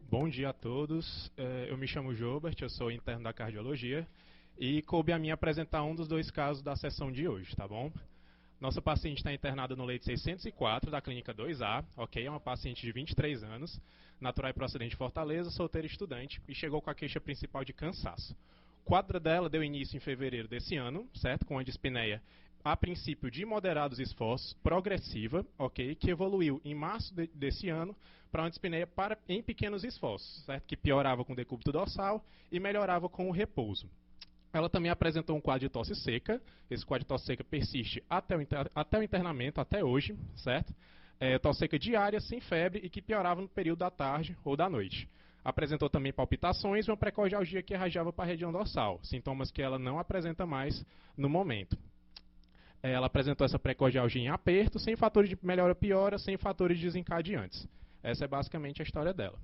Bom dia a todos, eu me chamo Jobert, eu sou interno da cardiologia e coube a mim apresentar um dos dois casos da sessão de hoje, tá bom? Nossa paciente está internada no leito 604 da clínica 2A, ok? É uma paciente de 23 anos, natural e procedente de Fortaleza, solteira e estudante, e chegou com a queixa principal de cansaço. O quadro dela deu início em fevereiro desse ano, certo? Com a dispneia a princípio de moderados esforços, progressiva, ok? Que evoluiu em março desse ano para uma dispneia em pequenos esforços, certo? Que piorava com o decúbito dorsal e melhorava com o repouso. Ela também apresentou um quadro de tosse seca. Esse quadro de tosse seca persiste até o internamento, até hoje, certo? Tosse seca diária, sem febre e que piorava no período da tarde ou da noite. Apresentou também palpitações e uma precordialgia que irradiava para a região dorsal, sintomas que ela não apresenta mais no momento. Ela apresentou essa precordialgia em aperto, sem fatores de melhora-piora, sem fatores desencadeantes. Essa é basicamente a história dela.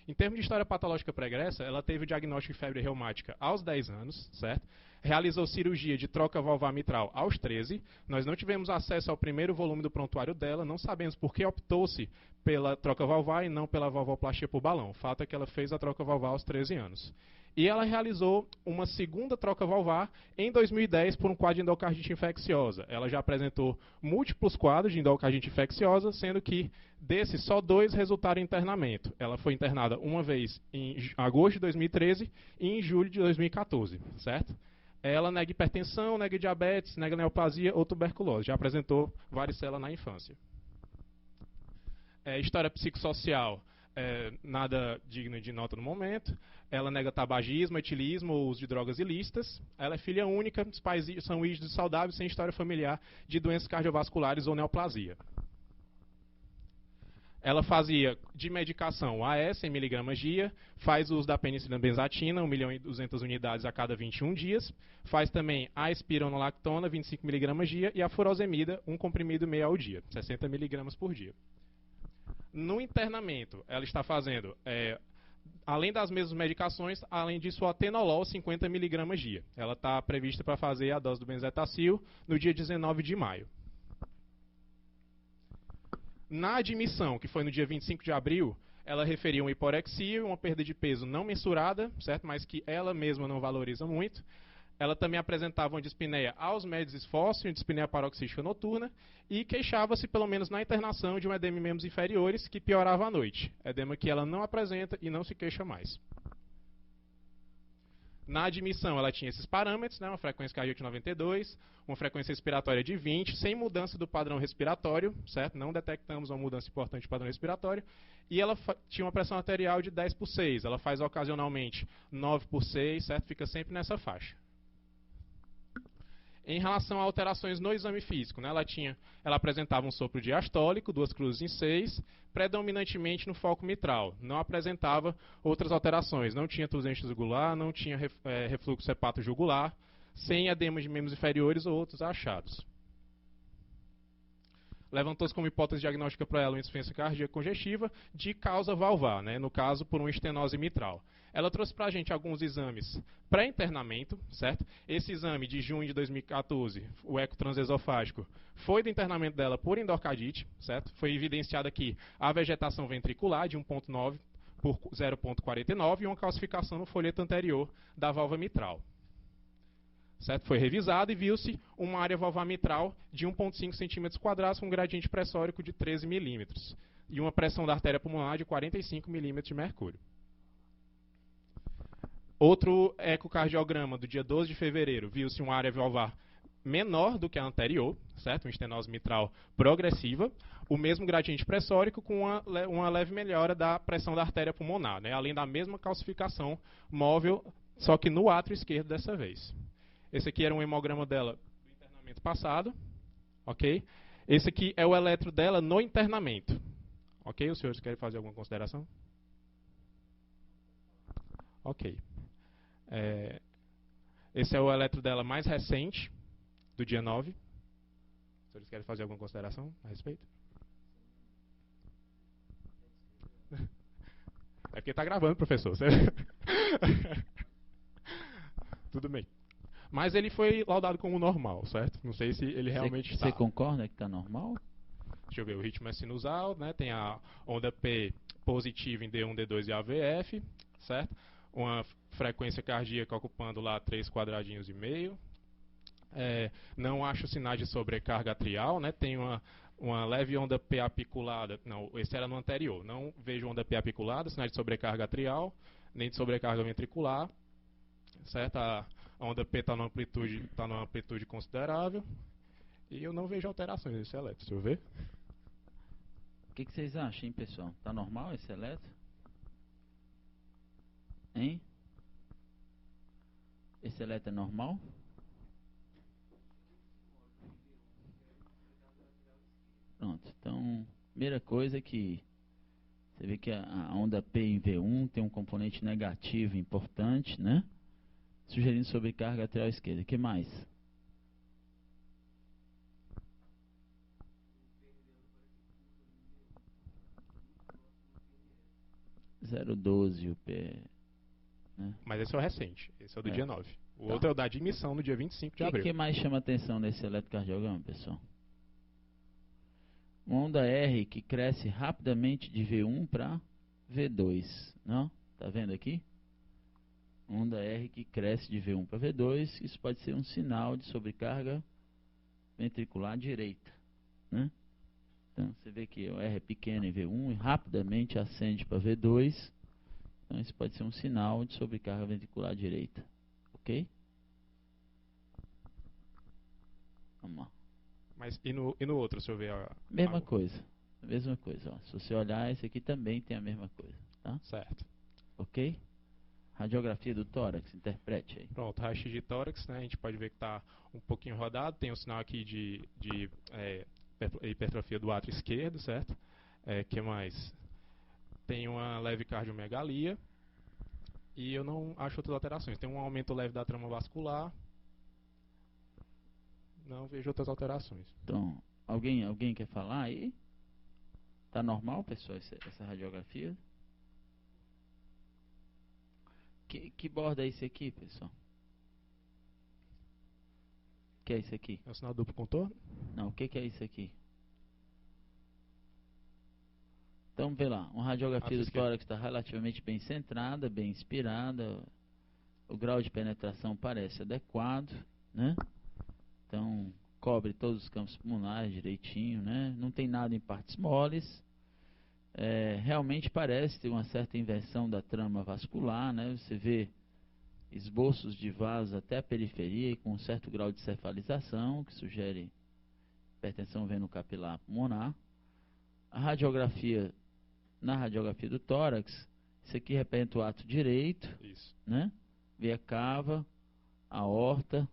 Em termos de história patológica pregressa, ela teve o diagnóstico de febre reumática aos 10 anos, certo? Realizou cirurgia de troca valvar mitral aos 13. Nós não tivemos acesso ao primeiro volume do prontuário dela, não sabemos por que optou-se pela troca valvar e não pela valvoplastia por balão. O fato é que ela fez a troca valvar aos 13 anos. E ela realizou uma segunda troca valvar em 2010 por um quadro de endocardite infecciosa. Ela já apresentou múltiplos quadros de endocardite infecciosa, sendo que desses só 2 resultaram em internamento. Ela foi internada uma vez em agosto de 2013 e em julho de 2014, certo? Ela nega hipertensão, nega diabetes, nega neoplasia ou tuberculose. Já apresentou varicela na infância. História psicossocial, nada digno de nota no momento. Ela nega tabagismo, etilismo ou uso de drogas ilícitas. Ela é filha única, os pais são rígidos e saudáveis, sem história familiar de doenças cardiovasculares ou neoplasia. Ela fazia de medicação AS, 100 mg dia, faz uso da penicilina benzatina, 1.200.000 unidades a cada 21 dias, faz também a espironolactona, 25 mg dia, e a furosemida, um comprimido meio ao dia, 60 mg por dia. No internamento, ela está fazendo, além das mesmas medicações, além disso, o atenolol, 50 mg dia. Ela está prevista para fazer a dose do benzetacil no dia 19 de maio. Na admissão, que foi no dia 25 de abril, ela referia uma hiporexia, uma perda de peso não mensurada, certo? Mas que ela mesma não valoriza muito. Ela também apresentava uma dispneia aos médios esforços, uma dispneia paroxística noturna, e queixava-se, pelo menos na internação, de um edema em membros inferiores, que piorava à noite. Edema que ela não apresenta e não se queixa mais. Na admissão, ela tinha esses parâmetros, né, uma frequência cardíaca de 92, uma frequência respiratória de 20, sem mudança do padrão respiratório, certo? Não detectamos uma mudança importante do padrão respiratório. E ela tinha uma pressão arterial de 10/6. Ela faz ocasionalmente 9/6, certo? Fica sempre nessa faixa. Em relação a alterações no exame físico, né, ela apresentava um sopro diastólico, 2 cruzes em 6, predominantemente no foco mitral. Não apresentava outras alterações. Não tinha trusência jugular, não tinha refluxo hepato-jugular, sem edema de membros inferiores ou outros achados. Levantou-se como hipótese diagnóstica para ela uma insuficiência cardíaca congestiva de causa valvar, né, no caso por uma estenose mitral. Ela trouxe para a gente alguns exames pré-internamento, certo? Esse exame de junho de 2014, o eco transesofágico, foi do internamento dela por endocardite, certo? Foi evidenciada aqui a vegetação ventricular de 1,9 por 0,49 e uma calcificação no folheto anterior da válvula mitral. Certo? Foi revisado e viu-se uma área valvar mitral de 1,5 cm² com um gradiente pressórico de 13 milímetros e uma pressão da artéria pulmonar de 45 milímetros de mercúrio. Outro ecocardiograma do dia 12 de fevereiro, viu-se uma área valvar menor do que a anterior, certo? Uma estenose mitral progressiva, o mesmo gradiente pressórico com uma leve melhora da pressão da artéria pulmonar, né? Além da mesma calcificação móvel, só que no átrio esquerdo dessa vez. Esse aqui era um hemograma dela do internamento passado, ok? Esse aqui é o eletro dela no internamento. Ok? Os senhores querem fazer alguma consideração? Ok. Esse é o eletro dela mais recente, do dia 9. Os senhores querem fazer alguma consideração a respeito? É porque está gravando, professor. tudo bem. Mas ele foi laudado como normal, certo? Não sei se ele realmente está. Você concorda que está normal? Deixa eu ver, o ritmo é sinusal, né? Tem a onda P positiva em D1, D2 e AVF, certo? Uma frequência cardíaca ocupando lá 3 quadradinhos e meio. Não acho sinais de sobrecarga atrial, né? Tem uma leve onda P apiculada. Não, esse era no anterior. Não vejo onda P apiculada, sinais de sobrecarga atrial, nem de sobrecarga ventricular, certo? A onda P está numa amplitude considerável. E eu não vejo alterações nesse eletro, deixa eu ver. O que vocês acham, hein, pessoal? Tá normal esse eletro? Hein? Esse eletro é normal? Pronto, então, primeira coisa é que você vê que a onda P em V1 tem um componente negativo importante, né? Sugerindo sobrecarga atrial esquerda. O que mais? Zero 0,12 o P, né? Mas esse é o recente, esse é o do dia 9. O Tá. outro é o da admissão no dia 25 de abril. O que mais chama atenção nesse eletrocardiograma, pessoal? Uma onda R que cresce rapidamente de V1 para V2, não? Tá vendo aqui? Onda R que cresce de V1 para V2, isso pode ser um sinal de sobrecarga ventricular direita, né? Então você vê que o R é pequeno em V1 e rapidamente ascende para V2, então isso pode ser um sinal de sobrecarga ventricular direita, ok? Vamos lá. Mas e no outro, se eu ver Mesma coisa, ó. Se você olhar, esse aqui também tem a mesma coisa, tá? Certo. Ok? Radiografia do tórax, interprete aí. Pronto, raio-x de tórax, né? A gente pode ver que está um pouquinho rodado, tem um sinal aqui de hipertrofia do átrio esquerdo, certo? Que mais? Tem uma leve cardiomegalia e eu não acho outras alterações. Tem um aumento leve da trama vascular. Não vejo outras alterações. Então, alguém quer falar aí? Tá normal, pessoal, essa radiografia? Que borda é esse aqui, pessoal? O que é isso aqui? É o sinal duplo contorno? Não, o que é isso aqui? Então, vê lá, uma radiografia do tórax está relativamente bem centrada, bem inspirada, o grau de penetração parece adequado, né? Então, cobre todos os campos pulmonares direitinho, né? Não tem nada em partes moles. Realmente parece ter uma certa inversão da trama vascular, né? Você vê esboços de vasos até a periferia e com um certo grau de cefalização, que sugere hipertensão venocapilar pulmonar. Na radiografia do tórax, isso aqui representa o ato direito, né? Veia cava, aorta,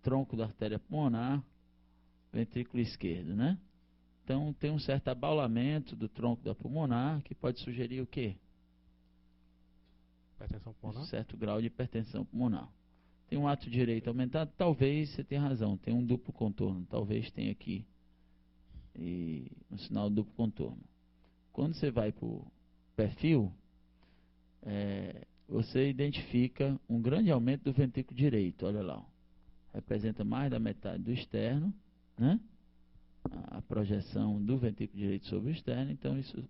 tronco da artéria pulmonar, ventrículo esquerdo, né? Então tem um certo abaulamento do tronco da pulmonar que pode sugerir o quê? Hipertensão pulmonar? Um certo grau de hipertensão pulmonar. Tem um ato direito aumentado, talvez você tenha razão, tem um duplo contorno, talvez tenha aqui um sinal duplo contorno. Quando você vai para o perfil, você identifica um grande aumento do ventrículo direito, olha lá, ó. Representa mais da metade do externo, né? A projeção do ventrículo direito sobre o externo, então isso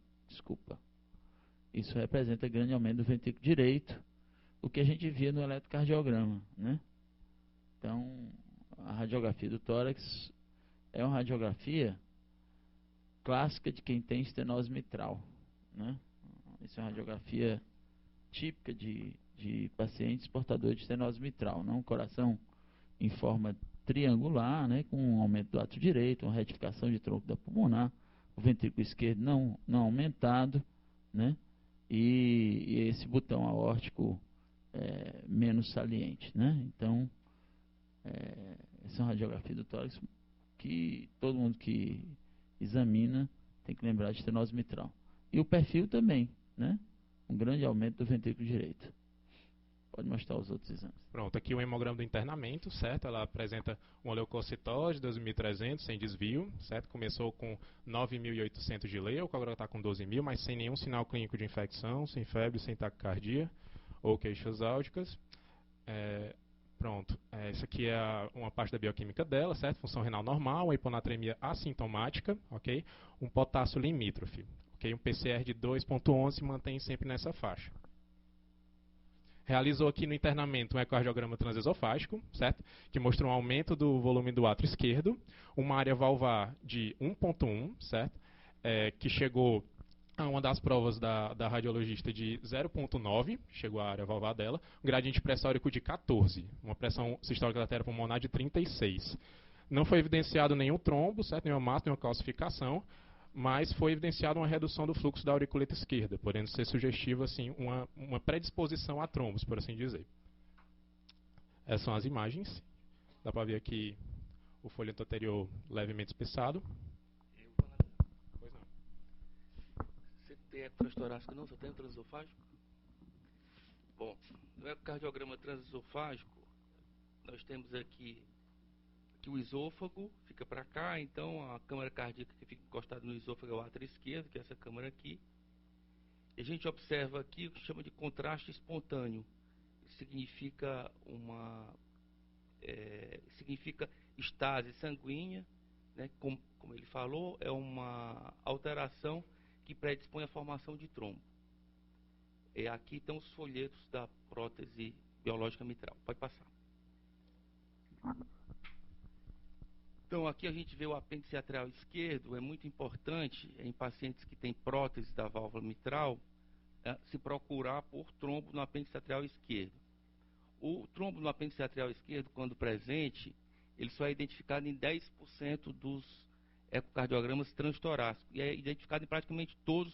representa grande aumento do ventrículo direito, o que a gente via no eletrocardiograma, né? Então, a radiografia do tórax é uma radiografia clássica de quem tem estenose mitral, né? Isso é uma radiografia típica de pacientes portadores de estenose mitral, não? Coração em forma triangular, né, com um aumento do ato direito, uma retificação de tronco da pulmonar, o ventrículo esquerdo não aumentado, né, e esse botão aórtico menos saliente, né. Então, essa é uma radiografia do tórax que todo mundo que examina tem que lembrar de estenose mitral. E o perfil também, né, um grande aumento do ventrículo direito. Pode mostrar os outros exames. Pronto, aqui o hemograma do internamento, certo? Ela apresenta uma leucocitose de 2.300 sem desvio, certo? Começou com 9.800 de leuco, agora está com 12.000, mas sem nenhum sinal clínico de infecção, sem febre, sem taquicardia ou queixas álgicas. Pronto. essa aqui é uma parte da bioquímica dela, certo? Função renal normal, uma hiponatremia assintomática, ok? Um potássio limítrofe, ok? Um PCR de 2,11 mantém sempre nessa faixa. Realizou aqui no internamento um ecocardiograma transesofágico, certo? Que mostrou um aumento do volume do átrio esquerdo, uma área valvar de 1,1, certo? Que chegou a uma das provas da radiologista de 0,9, chegou a área valvar dela, um gradiente pressórico de 14, uma pressão sistólica da artéria pulmonar de 36. Não foi evidenciado nenhum trombo, certo? Nenhuma massa, nenhuma calcificação, mas foi evidenciada uma redução do fluxo da auriculeta esquerda, podendo ser sugestivo assim, uma predisposição a trombos, por assim dizer. Essas são as imagens. Dá para ver aqui o folheto anterior levemente espessado. Pois não. Você tem ecotrastorácico não? Só tem o transesofágico? Bom, no ecocardiograma transesofágico, nós temos aqui que o esôfago fica para cá, então a câmara cardíaca que fica encostada no esôfago é o átrio esquerdo, que é essa câmara aqui. E a gente observa aqui o que chama de contraste espontâneo. Significa significa estase sanguínea, né? Como ele falou, é uma alteração que predispõe à formação de trombo. Aqui estão os folhetos da prótese biológica mitral. Pode passar. Então, aqui a gente vê o apêndice atrial esquerdo. É muito importante, em pacientes que têm prótese da válvula mitral, se procurar por trombo no apêndice atrial esquerdo. O trombo no apêndice atrial esquerdo, quando presente, ele só é identificado em 10% dos ecocardiogramas transtorácicos. E é identificado em praticamente todos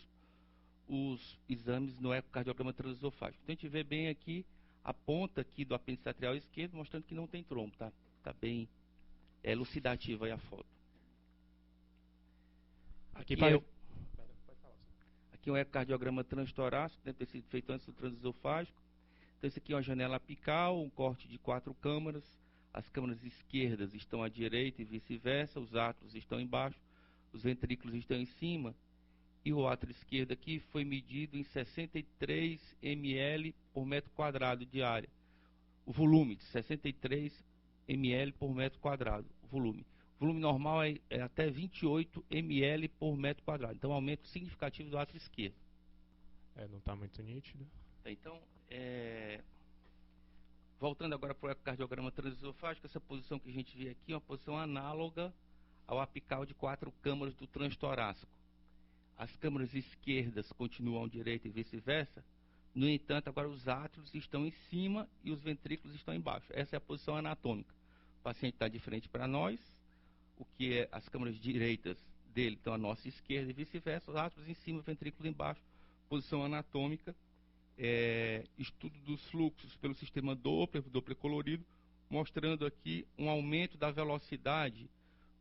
os exames no ecocardiograma transesofágico. Então, a gente vê bem aqui a ponta aqui do apêndice atrial esquerdo, mostrando que não tem trombo, tá? Tá bem elucidativa aí a foto. Aqui é um ecocardiograma transtorácico, deve ter sido feito antes do transesofágico. Então, esse aqui é uma janela apical, um corte de 4 câmaras. As câmaras esquerdas estão à direita e vice-versa, os átrios estão embaixo, os ventrículos estão em cima. E o átrio esquerdo aqui foi medido em 63 ml por metro quadrado de área. O volume de 63 ml por metro quadrado. O volume normal é até 28 ml por metro quadrado. Então, aumento significativo do átrio esquerdo. Não está muito nítido. Então, voltando agora para o ecocardiograma transesofágico, essa posição que a gente vê aqui é uma posição análoga ao apical de 4 câmaras do transtorácico. As câmaras esquerdas continuam à direita e vice-versa. No entanto, agora os átrios estão em cima e os ventrículos estão embaixo. Essa é a posição anatômica. O paciente está de frente para nós, o que é as câmaras direitas dele estão à nossa esquerda e vice-versa, os átrios em cima, o ventrículo embaixo. Posição anatômica. Estudo dos fluxos pelo sistema Doppler colorido, mostrando aqui um aumento da velocidade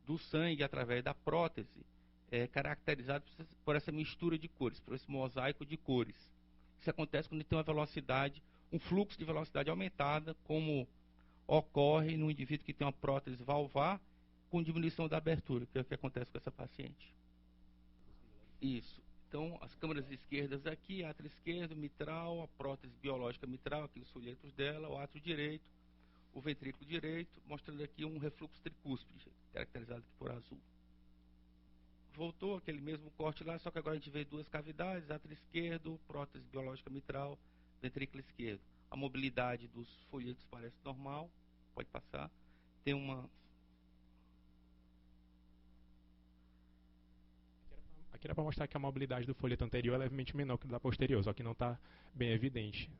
do sangue através da prótese, caracterizado por essa mistura de cores, por esse mosaico de cores. Isso acontece quando tem uma velocidade, um fluxo de velocidade aumentada, como ocorre no indivíduo que tem uma prótese valvar com diminuição da abertura, que é o que acontece com essa paciente. Isso. Então, as câmaras esquerdas aqui, átrio esquerdo, mitral, a prótese biológica mitral, aqui os folhetos dela, o átrio direito, o ventrículo direito, mostrando aqui um refluxo tricúspide, caracterizado aqui por azul. Voltou aquele mesmo corte lá, só que agora a gente vê duas cavidades, átrio esquerdo, prótese biológica mitral, ventrículo esquerdo. A mobilidade dos folhetos parece normal, pode passar. Tem uma... Aqui era para mostrar que a mobilidade do folheto anterior é levemente menor que da posterior, só que não está bem evidente.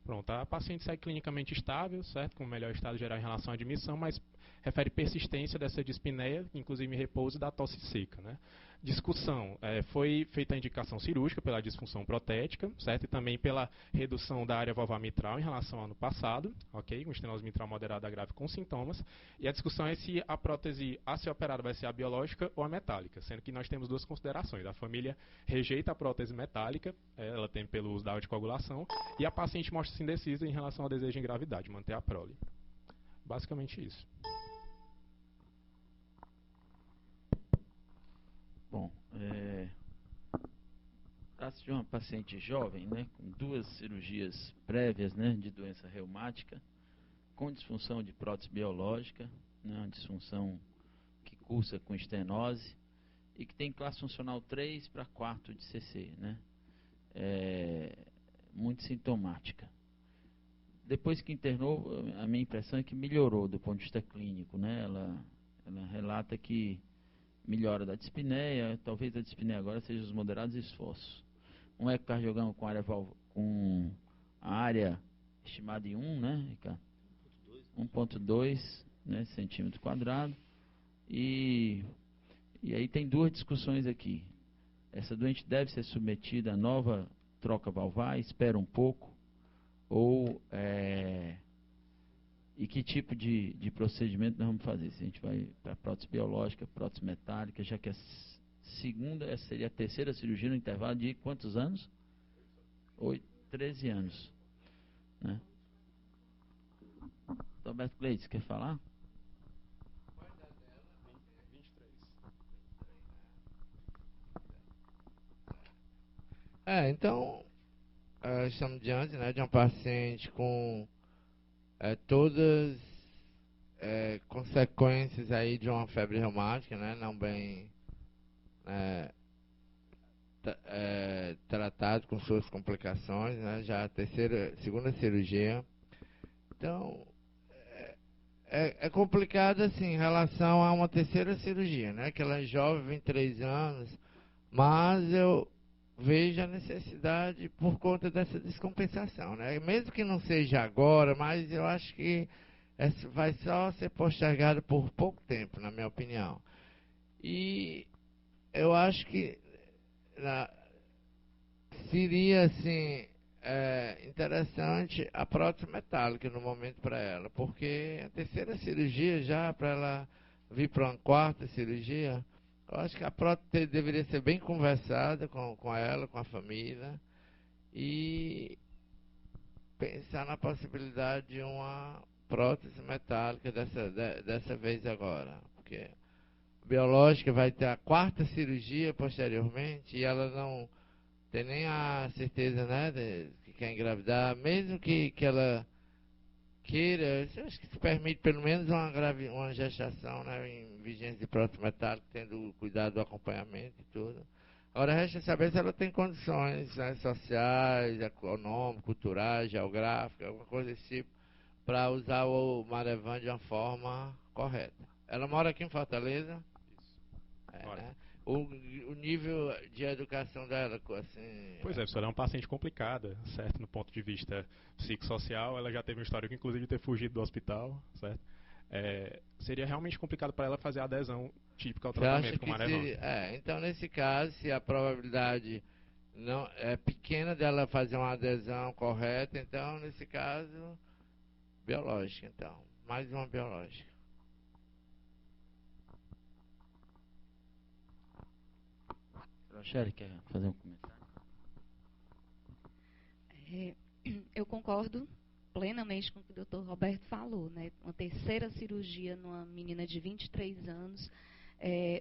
Pronto, a paciente segue clinicamente estável, certo? Com melhor estado geral em relação à admissão, mas refere persistência dessa dispneia, inclusive em repouso, e da tosse seca, né? Discussão, foi feita a indicação cirúrgica pela disfunção protética, certo? E também pela redução da área valvar mitral em relação ao ano passado, ok? Com estenose mitral moderada grave com sintomas. E a discussão é se a prótese a ser operada vai ser a biológica ou a metálica, sendo que nós temos duas considerações. A família rejeita a prótese metálica, ela tem pelo uso da anticoagulação, e a paciente mostra-se indecisa em relação ao desejo de engravidar, de manter a prole. Basicamente isso. Bom, trata-se de uma paciente jovem, né, com 2 cirurgias prévias, né, de doença reumática, com disfunção de prótese biológica, né, uma disfunção que cursa com estenose e que tem classe funcional 3 para 4 de CC, né? Muito sintomática. Depois que internou, a minha impressão é que melhorou do ponto de vista clínico, né? Ela relata que melhora da dispneia, talvez a dispneia agora seja os moderados esforços. Um ecocardiograma com a área estimada em 1, né, Ricardo? 1.2, né, centímetro quadrado. E aí tem duas discussões aqui. Essa doente deve ser submetida a nova troca valvar, espera um pouco, ou e que tipo de procedimento nós vamos fazer? Se a gente vai para prótese biológica, prótese metálica, já que essa seria a terceira cirurgia no intervalo de quantos anos? 13 anos, né? Roberto Cleides, quer falar? Então, estamos diante, né, de um paciente com todas consequências aí de uma febre reumática, né, não bem tratado, com suas complicações, né, já a segunda cirurgia. Então, é complicado assim em relação a uma terceira cirurgia, né, que ela é jovem, 23 anos, mas eu vejo a necessidade por conta dessa descompensação, né? Mesmo que não seja agora, mas eu acho que vai só ser postergado por pouco tempo, na minha opinião. E eu acho que seria assim interessante a prótese metálica no momento para ela, porque a terceira cirurgia já para ela vir para uma quarta cirurgia, eu acho que a prótese deveria ser bem conversada com ela, com a família, e pensar na possibilidade de uma prótese metálica dessa vez agora. Porque a biológica vai ter a quarta cirurgia posteriormente e ela não tem nem a certeza, né, de que quer engravidar, mesmo que ela queira, eu acho que se permite pelo menos uma gestação, né, em vigência de prótese metálica, tendo cuidado do acompanhamento e tudo. Agora resta saber se ela tem condições, né, sociais, econômicas, culturais, geográficas, alguma coisa desse tipo, para usar o Marevan de uma forma correta. Ela mora aqui em Fortaleza? Isso. Né? O nível de educação dela, assim... Pois é, professor, é uma paciente complicada, certo? No ponto de vista psicossocial, ela já teve um histórico, inclusive, de ter fugido do hospital, certo? Seria realmente complicado para ela fazer a adesão típica ao tratamento com Marevan. Então, nesse caso, se a probabilidade não é pequena dela fazer uma adesão correta, então, nesse caso, biológica, então. Mais uma biológica. Rochelle, quer fazer um comentário? Eu concordo plenamente com o que o Dr. Roberto falou, né? Uma terceira cirurgia numa menina de 23 anos,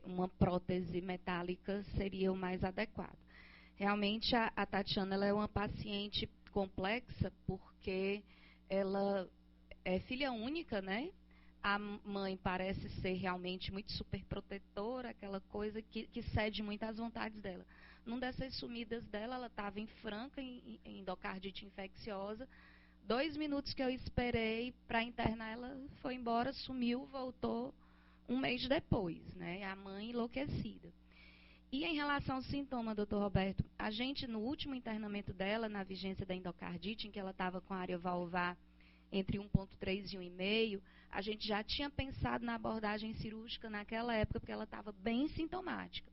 uma prótese metálica seria o mais adequado. Realmente, a Tatiana ela é uma paciente complexa porque ela é filha única, né? A mãe parece ser realmente muito superprotetora, aquela coisa que cede muito às vontades dela. Numa dessas sumidas dela, ela estava em franca endocardite infecciosa. 2 minutos que eu esperei para internar, ela foi embora, sumiu, voltou 1 mês depois, né? A mãe enlouquecida. E em relação ao sintoma, doutor Roberto, a gente, no último internamento dela, na vigência da endocardite, em que ela estava com a área valvar entre 1.3 e 1,5, a gente já tinha pensado na abordagem cirúrgica naquela época, porque ela estava bem sintomática.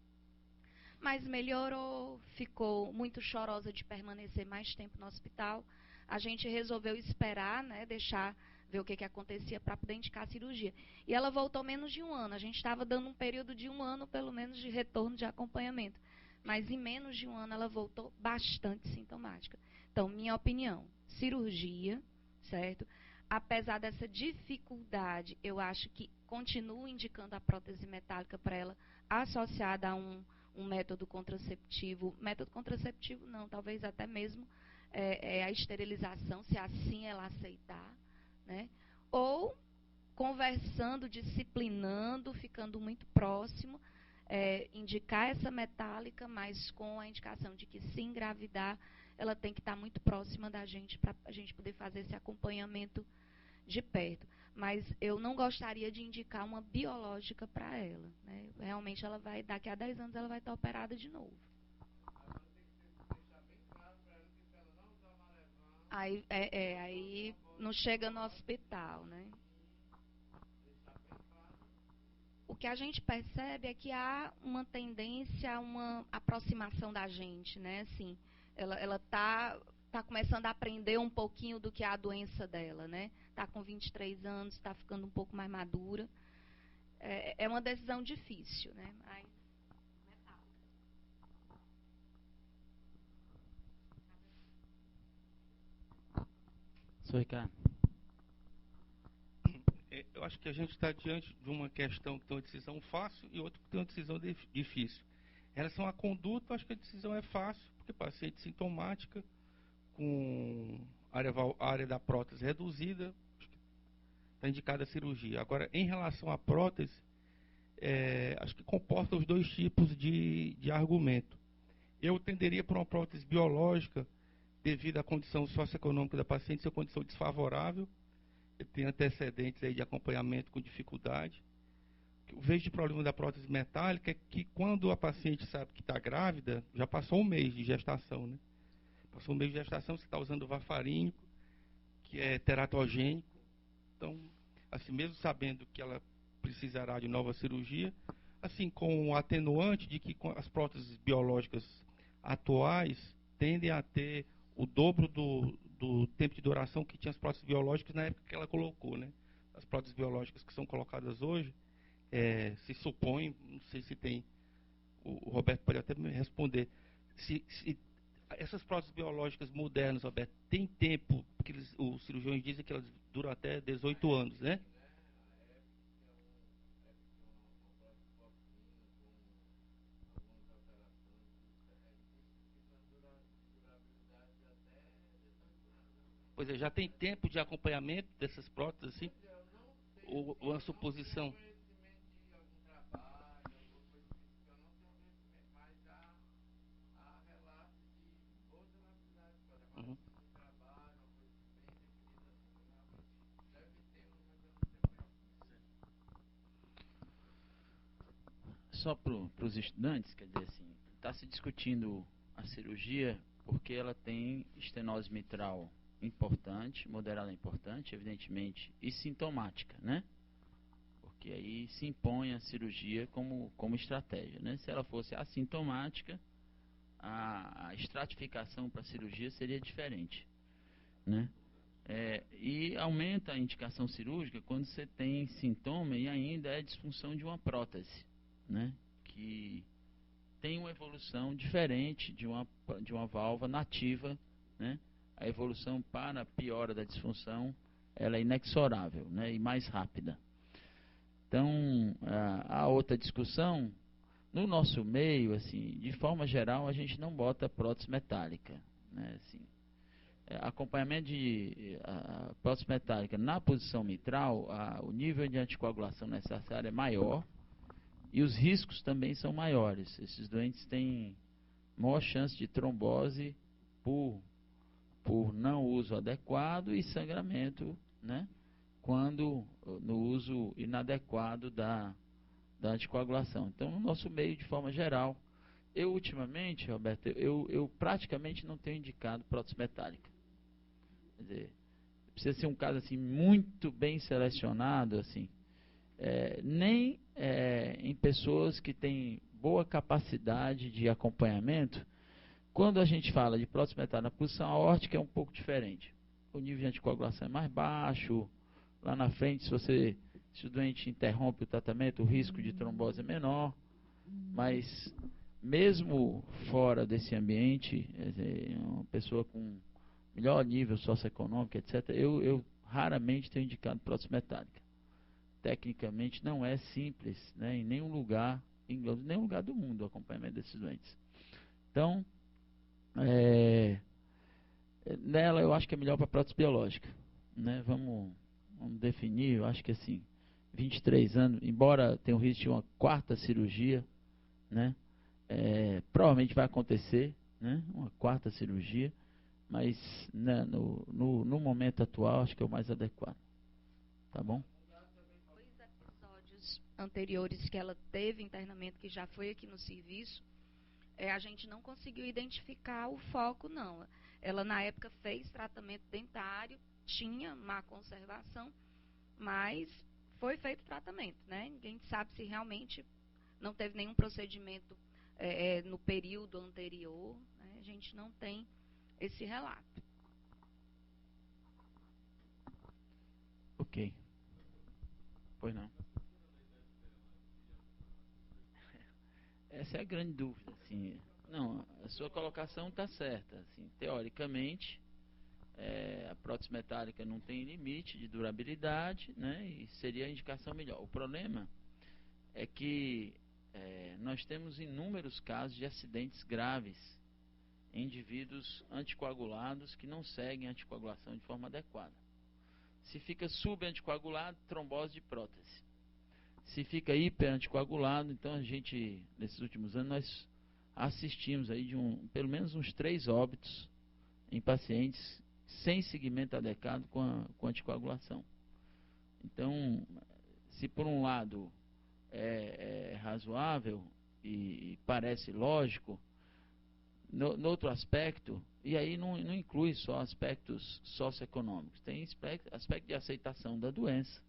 Mas melhorou, ficou muito chorosa de permanecer mais tempo no hospital. A gente resolveu esperar, né, deixar ver o que acontecia para poder indicar a cirurgia. E ela voltou menos de 1 ano. A gente estava dando um período de 1 ano, pelo menos, de retorno de acompanhamento. Mas em menos de 1 ano ela voltou bastante sintomática. Então, minha opinião, cirurgia, certo? Apesar dessa dificuldade, eu acho que continuo indicando a prótese metálica para ela, associada a um método contraceptivo. Método contraceptivo não, talvez até mesmo a esterilização, se assim ela aceitar, né? conversando, disciplinando, ficando muito próximo, indicar essa metálica, mas com a indicação de que se engravidar, ela tem que estar muito próxima da gente para a gente poder fazer esse acompanhamento de perto. Mas eu não gostaria de indicar uma biológica para ela, né? Realmente ela vai, daqui a 10 anos ela vai estar operada de novo. Aí não chega no hospital, né? O que a gente percebe é que há uma tendência a uma aproximação da gente, né? Assim, ela tá começando a aprender um pouquinho do que é a doença dela, né? Está com 23 anos, está ficando um pouco mais madura. É uma decisão difícil, né? Mas, Sou Ricardo. Eu acho que a gente está diante de uma questão que tem uma decisão fácil e outra que tem uma decisão difícil. Em relação à conduta, eu acho que a decisão é fácil, porque paciente sintomática, com área da prótese reduzida, está indicada a cirurgia. Agora, em relação à prótese, acho que comporta os dois tipos de argumento. Eu tenderia para uma prótese biológica, devido à condição socioeconômica da paciente, sua condição desfavorável, tem antecedentes aí de acompanhamento com dificuldade. O vejo de problema da prótese metálica é que quando a paciente sabe que está grávida, já passou um mês de gestação, né? Passou um mês de gestação, você está usando varfarínico, que é teratogênico. Então, assim, mesmo sabendo que ela precisará de nova cirurgia, assim, com o atenuante de que as próteses biológicas atuais tendem a ter o dobro do tempo de duração que tinha as próteses biológicas na época que ela colocou, né? As próteses biológicas que são colocadas hoje, se supõe, não sei se tem, o Roberto pode até me responder, se essas próteses biológicas modernas, Roberto, tem tempo, porque os cirurgiões dizem que elas duram até 18 anos, né? Pois é, já tem tempo de acompanhamento dessas próteses, assim? Ou uma suposição? Uhum. Só para os estudantes, quer dizer assim, está se discutindo a cirurgia porque ela tem estenose mitral importante, moderada importante, evidentemente, e sintomática, né? Porque aí se impõe a cirurgia como estratégia, né? Se ela fosse assintomática, a estratificação para a cirurgia seria diferente, né? E aumenta a indicação cirúrgica quando você tem sintoma e ainda é disfunção de uma prótese, né? Que tem uma evolução diferente de uma válvula nativa, né? A evolução para a piora da disfunção ela é inexorável, né? E mais rápida. Então, a outra discussão, no nosso meio, assim, de forma geral, a gente não bota prótese metálica, né? Assim, acompanhamento de prótese metálica na posição mitral, o nível de anticoagulação necessário é maior e os riscos também são maiores. Esses doentes têm maior chance de trombose por não uso adequado e sangramento, né? Quando no uso inadequado da anticoagulação. Então, no nosso meio, de forma geral, eu ultimamente, Roberto, eu praticamente não tenho indicado prótese metálica. Quer dizer, precisa ser um caso assim muito bem selecionado, assim, nem em pessoas que têm boa capacidade de acompanhamento. Quando a gente fala de prótese metálica na posição aórtica é um pouco diferente. O nível de anticoagulação é mais baixo. Lá na frente, se o doente interrompe o tratamento, o risco de trombose é menor. Mas mesmo fora desse ambiente, uma pessoa com melhor nível socioeconômico, etc., eu raramente tenho indicado prótese metálica. Tecnicamente não é simples, né, em nenhum lugar do mundo o acompanhamento desses doentes. Então, nela eu acho que é melhor para prótese biológica, né? Vamos definir, eu acho que assim, 23 anos, embora tenha o risco de uma quarta cirurgia, né? Provavelmente vai acontecer, né? Uma quarta cirurgia, mas né, no momento atual acho que é o mais adequado. Tá bom? Dois episódios anteriores que ela teve internamento, que já foi aqui no serviço, a gente não conseguiu identificar o foco, não. Ela, na época, fez tratamento dentário, tinha má conservação, mas foi feito tratamento, né? Ninguém sabe se realmente não teve nenhum procedimento no período anterior, né? A gente não tem esse relato. Ok. Pois não. Essa é a grande dúvida, assim. Não, a sua colocação está certa. Assim, teoricamente, a prótese metálica não tem limite de durabilidade, né? E seria a indicação melhor. O problema é que nós temos inúmeros casos de acidentes graves em indivíduos anticoagulados que não seguem a anticoagulação de forma adequada. Se fica subanticoagulado, trombose de prótese. Se fica hiperanticoagulado, então a gente, nesses últimos anos, nós assistimos aí pelo menos uns 3 óbitos em pacientes sem segmento adequado com a anticoagulação. Então, se por um lado é razoável e parece lógico, no outro aspecto, e aí não inclui só aspectos socioeconômicos, tem aspecto de aceitação da doença,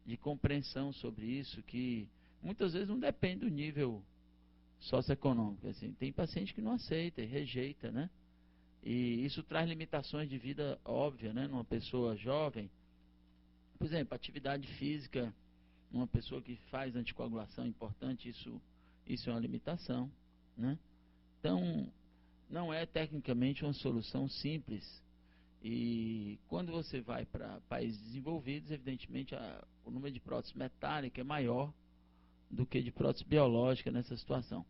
de compreensão sobre isso, que muitas vezes não depende do nível socioeconômico. Assim, tem paciente que não aceita e rejeita, né? E isso traz limitações de vida óbvia, né? Numa pessoa jovem, por exemplo, atividade física, uma pessoa que faz anticoagulação é importante, isso é uma limitação, né? Então, não é tecnicamente uma solução simples. E quando você vai para países desenvolvidos, evidentemente o número de prótese metálica é maior do que de prótese biológica nessa situação.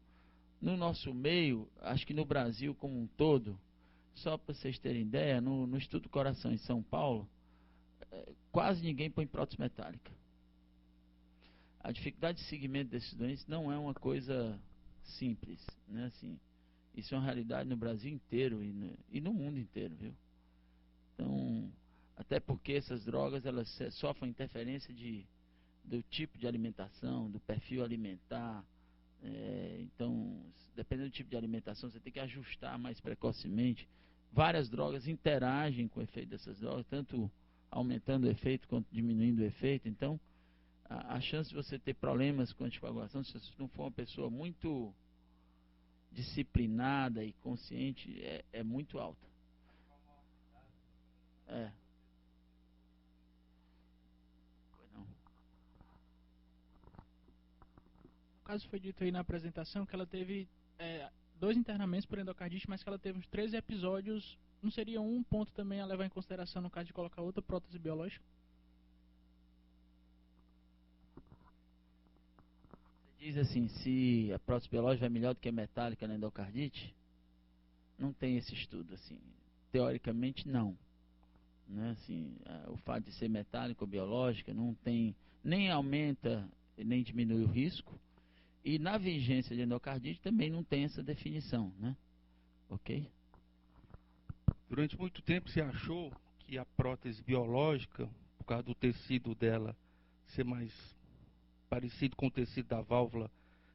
No nosso meio, acho que no Brasil como um todo, só para vocês terem ideia, no Estudo do Coração em São Paulo, quase ninguém põe prótese metálica. A dificuldade de segmento desses doentes não é uma coisa simples, né? Assim, isso é uma realidade no Brasil inteiro e no mundo inteiro, viu? Então, até porque essas drogas elas sofrem interferência do tipo de alimentação, do perfil alimentar. Então, dependendo do tipo de alimentação, você tem que ajustar mais precocemente. Várias drogas interagem com o efeito dessas drogas, tanto aumentando o efeito quanto diminuindo o efeito. Então, a chance de você ter problemas com anticoagulação, se você não for uma pessoa muito disciplinada e consciente, é muito alta. Pois não. No caso, foi dito aí na apresentação que ela teve 2 internamentos por endocardite, mas que ela teve uns 13 episódios. Não seria um ponto também a levar em consideração no caso de colocar outra prótese biológica? Você diz assim, se a prótese biológica é melhor do que a metálica na endocardite? Não tem esse estudo, assim. Teoricamente, não. Né? Assim, o fato de ser metálica ou biológica não tem, nem aumenta nem diminui o risco. E na vigência de endocardite também não tem essa definição, né? Ok? Durante muito tempo se achou que a prótese biológica, por causa do tecido dela ser mais parecido com o tecido da válvula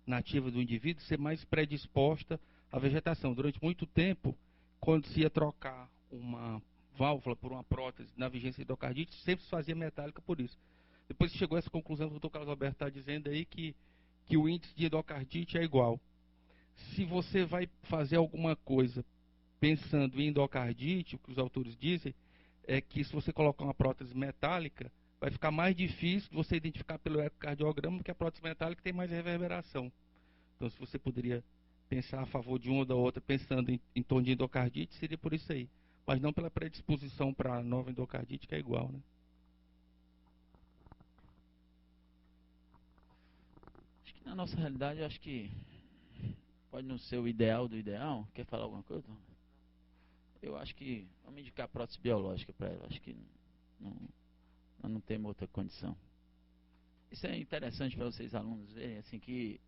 nativa do indivíduo, ser mais predisposta à vegetação. Durante muito tempo, quando se ia trocar uma válvula por uma prótese na vigência de endocardite, sempre se fazia metálica por isso. Depois chegou a essa conclusão que o Dr. Carlos Alberto está dizendo aí, que o índice de endocardite é igual. Se você vai fazer alguma coisa pensando em endocardite, o que os autores dizem é que se você colocar uma prótese metálica, vai ficar mais difícil de você identificar pelo ecocardiograma, porque a prótese metálica tem mais reverberação. Então, se você poderia pensar a favor de uma ou da outra, pensando em torno de endocardite, seria por isso aí. Mas não pela predisposição para a nova endocardite, que é igual, né? Acho que na nossa realidade, acho que pode não ser o ideal do ideal. Quer falar alguma coisa? Eu acho que vamos indicar prótese biológica para ela. Acho que nós não temos outra condição. Isso é interessante para vocês alunos verem, assim, que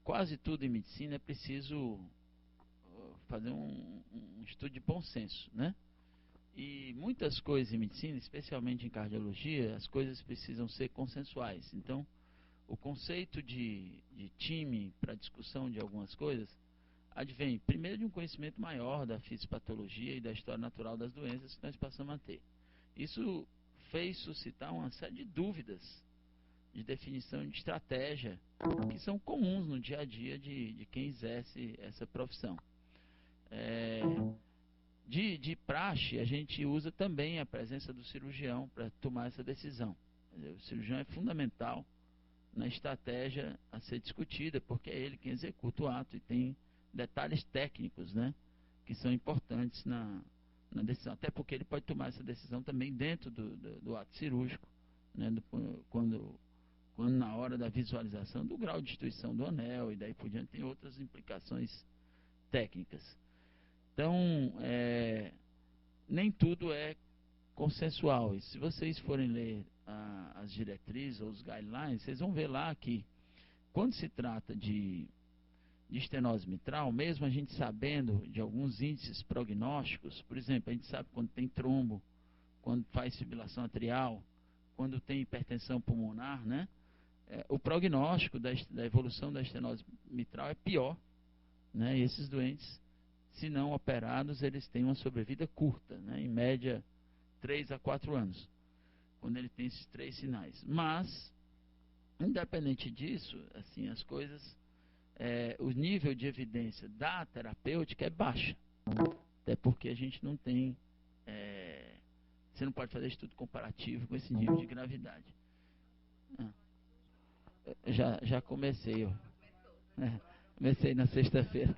quase tudo em medicina é preciso fazer um estudo de bom senso, né? E muitas coisas em medicina, especialmente em cardiologia, as coisas precisam ser consensuais. Então, o conceito de time para discussão de algumas coisas advém, primeiro, de um conhecimento maior da fisiopatologia e da história natural das doenças que nós passamos a ter. Isso fez suscitar uma série de dúvidas de definição de estratégia que são comuns no dia a dia de quem exerce essa profissão. De praxe, a gente usa também a presença do cirurgião para tomar essa decisão. O cirurgião é fundamental na estratégia a ser discutida, porque é ele quem executa o ato e tem detalhes técnicos, né, que são importantes na decisão. Até porque ele pode tomar essa decisão também dentro do ato cirúrgico, né, quando na hora da visualização do grau de destruição do anel e daí por diante, tem outras implicações técnicas. Então, nem tudo é consensual. E se vocês forem ler as diretrizes ou os guidelines, vocês vão ver lá que quando se trata de estenose mitral, mesmo a gente sabendo de alguns índices prognósticos, por exemplo, a gente sabe quando tem trombo, quando faz fibrilação atrial, quando tem hipertensão pulmonar, né? O prognóstico da evolução da estenose mitral é pior, né? E esses doentes, se não operados, eles têm uma sobrevida curta, né? Em média 3 a 4 anos, quando ele tem esses 3 sinais. Mas, independente disso, assim, as coisas, o nível de evidência da terapêutica é baixa, até porque a gente não tem, você não pode fazer estudo comparativo com esse nível de gravidade. Já comecei, comecei na sexta-feira.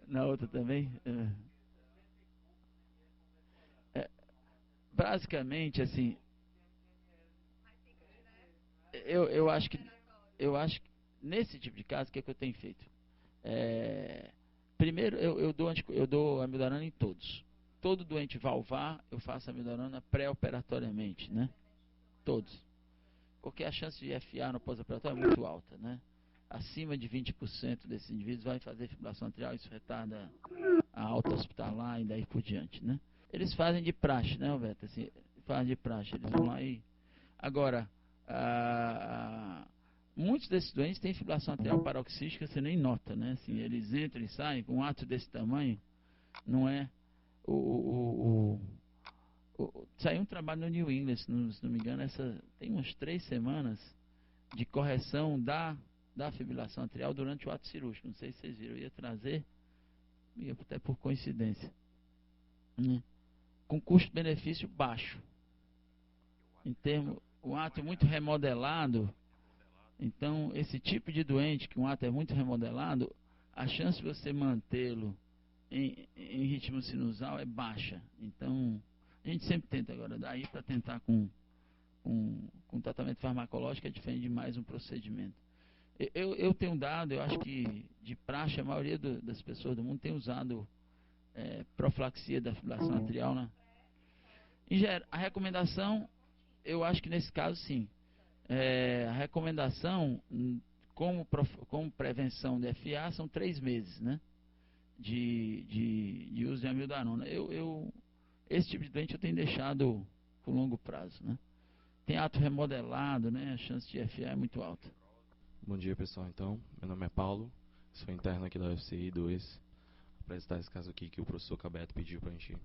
Na outra também? Basicamente, assim, eu acho que nesse tipo de caso, o que é que eu tenho feito? Primeiro, eu dou amiodarona em todos. Todo doente valvar, eu faço amiodarona pré-operatoriamente, né? Todos. Porque a chance de FA no pós-operatório é muito alta, né? Acima de 20% desses indivíduos vai fazer fibrilação atrial, isso retarda a alta hospitalar e daí por diante, né? Eles fazem de praxe, né, Alberto? Assim, fazem de praxe, eles vão lá e... Agora, muitos desses doentes têm fibrilação atrial paroxística, você nem nota, né? Assim, eles entram e saem com um ato desse tamanho, não é... Saiu um trabalho no New England, se não me engano, tem umas 3 semanas de correção da fibrilação atrial durante o ato cirúrgico. Não sei se vocês viram, eu ia trazer, até por coincidência, né? Com custo-benefício baixo. Em termos, um ato muito remodelado, então esse tipo de doente, que um ato é muito remodelado, a chance de você mantê-lo em ritmo sinusal é baixa. Então, a gente sempre tenta agora, daí para tentar com tratamento farmacológico é diferente de mais um procedimento. Eu tenho dado, eu acho que de praxe a maioria das pessoas do mundo tem usado profilaxia da fibrilação atrial, né? Em geral, a recomendação, eu acho que nesse caso sim. A recomendação como prevenção de FA são 3 meses, né? De uso de amiodarona. Esse tipo de doente eu tenho deixado por longo prazo, né? Tem ato remodelado, né? A chance de FA é muito alta. Bom dia, pessoal. Então, meu nome é Paulo, sou interno aqui da UFCI 2. Apresentar esse caso aqui que o professor Cabeto pediu para a gente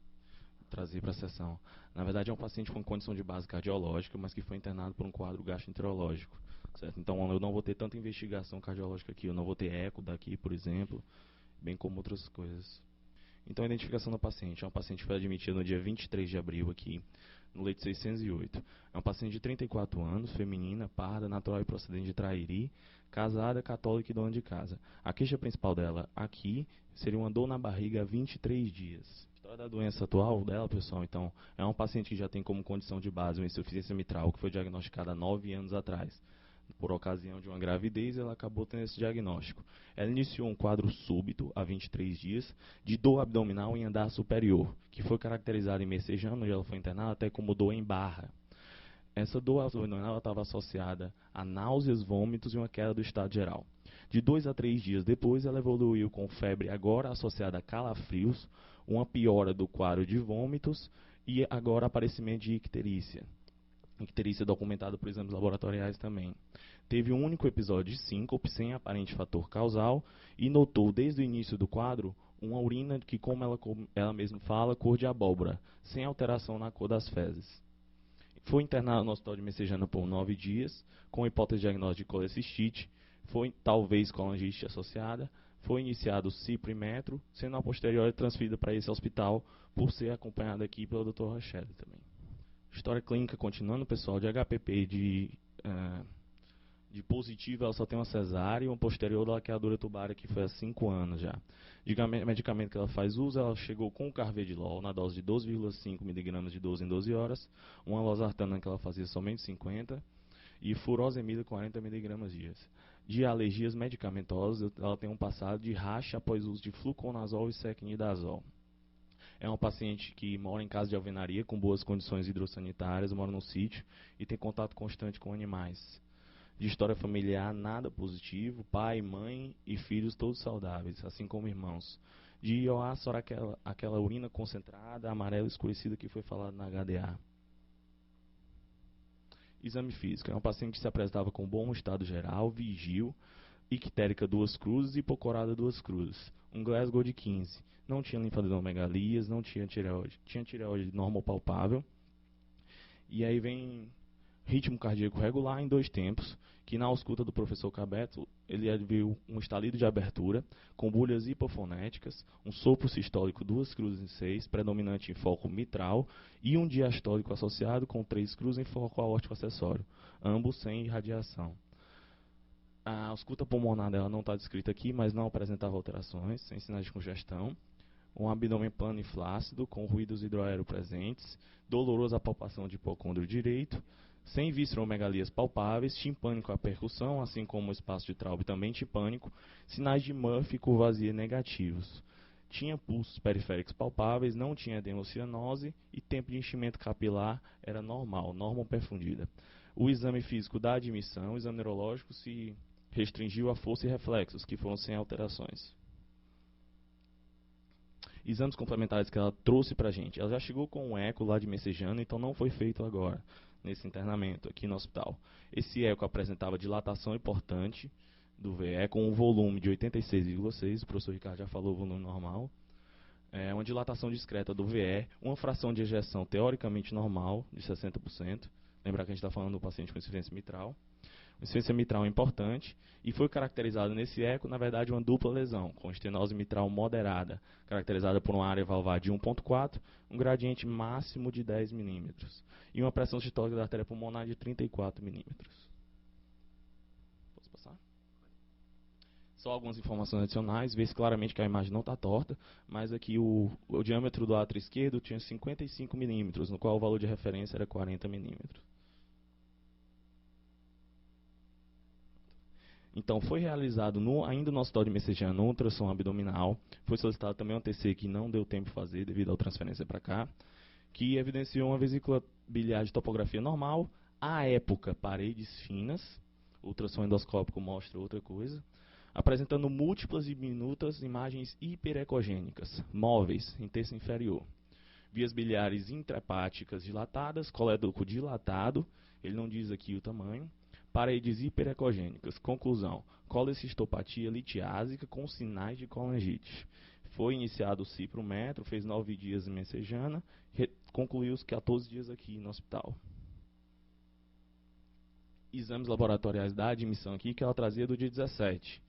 trazer para a sessão. Na verdade, é um paciente com condição de base cardiológica, mas que foi internado por um quadro gastroenterológico, certo? Então, eu não vou ter tanta investigação cardiológica aqui, eu não vou ter eco daqui, por exemplo, bem como outras coisas. Então, a identificação do paciente. É um paciente que foi admitido no dia 23 de abril aqui, no leito 608. É um paciente de 34 anos, feminina, parda, natural e procedente de Trairi, casada, católica e dona de casa. A queixa principal dela aqui seria uma dor na barriga há 23 dias. A história da doença atual dela, pessoal, então, é um paciente que já tem como condição de base uma insuficiência mitral, que foi diagnosticada há 9 anos atrás. Por ocasião de uma gravidez, ela acabou tendo esse diagnóstico. Ela iniciou um quadro súbito, há 23 dias, de dor abdominal em andar superior, que foi caracterizada em Messejana, onde ela foi internada, até como dor em barra. Essa dor abdominal estava associada a náuseas, vômitos e uma queda do estado geral. De 2 a 3 dias depois, ela evoluiu com febre agora associada a calafrios, uma piora do quadro de vômitos e agora aparecimento de icterícia. Icterícia documentada por exames laboratoriais também. Teve um único episódio de síncope sem aparente fator causal e notou desde o início do quadro uma urina que, como ela mesma fala, cor de abóbora, sem alteração na cor das fezes. Foi internada no hospital de Messejana por 9 dias, com hipótese diagnóstica de colecistite, foi talvez colangite associada, foi iniciado o ciprimetro, sendo a posteriori transferida para esse hospital, por ser acompanhada aqui pelo Dr. Rochelle também. História clínica, continuando, pessoal, de HPP de positivo, ela só tem uma cesárea e uma posterior da laqueadura tubária, que foi há 5 anos já. De medicamento que ela faz uso, ela chegou com o carvedilol na dose de 12,5 mg de 12 em 12 horas, uma losartana que ela fazia somente 50 e furosemida 40 mg dias. De alergias medicamentosas, ela tem um passado de racha após uso de fluconazol e sequinidazol. É uma paciente que mora em casa de alvenaria, com boas condições hidrossanitárias, mora num sítio e tem contato constante com animais. De história familiar, nada positivo, pai, mãe e filhos todos saudáveis, assim como irmãos. De IOA, só aquela urina concentrada, amarela escurecida que foi falado na HDA. Exame físico. É uma paciente que se apresentava com bom estado geral, vigil, ictérica 2 cruzes e hipocorada 2 cruzes. Um Glasgow de 15. Não tinha linfadenomegalias, não tinha tireoide. Tinha tireoide normal palpável. E aí vem ritmo cardíaco regular em 2 tempos, que na ausculta do professor Cabeto, ele viu um estalido de abertura, com bolhas hipofonéticas, um sopro sistólico 2 cruzes em 6, predominante em foco mitral, e um diastólico associado com 3 cruzes em foco aórtico acessório, ambos sem irradiação. A ausculta pulmonar dela não está descrita aqui, mas não apresentava alterações, sem sinais de congestão. Um abdômen plano e flácido, com ruídos hidroaero presentes, dolorosa palpação de hipocôndrio direito, sem visceromegalias palpáveis, timpânico à percussão, assim como o espaço de Traube também timpânico, sinais de Murphy e curvasia negativos. Tinha pulsos periféricos palpáveis, não tinha adenocianose e tempo de enchimento capilar era normal, normopefundida. O exame físico da admissão, o exame neurológico, se restringiu a força e reflexos, que foram sem alterações. Exames complementares que ela trouxe para a gente. Ela já chegou com um eco lá de Messejana, então não foi feito agora, nesse internamento aqui no hospital. Esse eco apresentava dilatação importante do VE, com um volume de 86,6, o professor Ricardo já falou o volume normal. Uma dilatação discreta do VE, uma fração de ejeção teoricamente normal, de 60%. Lembrar que a gente está falando do paciente com insuficiência mitral. Insuficiência mitral importante, e foi caracterizado nesse eco, na verdade, uma dupla lesão, com estenose mitral moderada, caracterizada por uma área valvar de 1,4, um gradiente máximo de 10 milímetros, e uma pressão sistólica da artéria pulmonar de 34 milímetros. Posso passar? Só algumas informações adicionais, vê-se claramente que a imagem não está torta, mas aqui o diâmetro do átrio esquerdo tinha 55 milímetros, no qual o valor de referência era 40 milímetros. Então, foi realizado ainda no hospital de Messejana um ultrassom abdominal. Foi solicitado também um TC que não deu tempo de fazer devido à transferência para cá, que evidenciou uma vesícula biliar de topografia normal. À época, paredes finas. O ultrassom endoscópico mostra outra coisa. Apresentando múltiplas e diminutas imagens hiperecogênicas, móveis, em terço inferior. Vias biliares intrahepáticas dilatadas, colédoco dilatado. Ele não diz aqui o tamanho. Paredes hiperecogênicas. Conclusão: colecistopatia litiásica com sinais de colangite. Foi iniciado o ciprometro, fez 9 dias em Messejana, concluiu os 14 dias aqui no hospital. Exames laboratoriais da admissão aqui, que ela trazia do dia 17.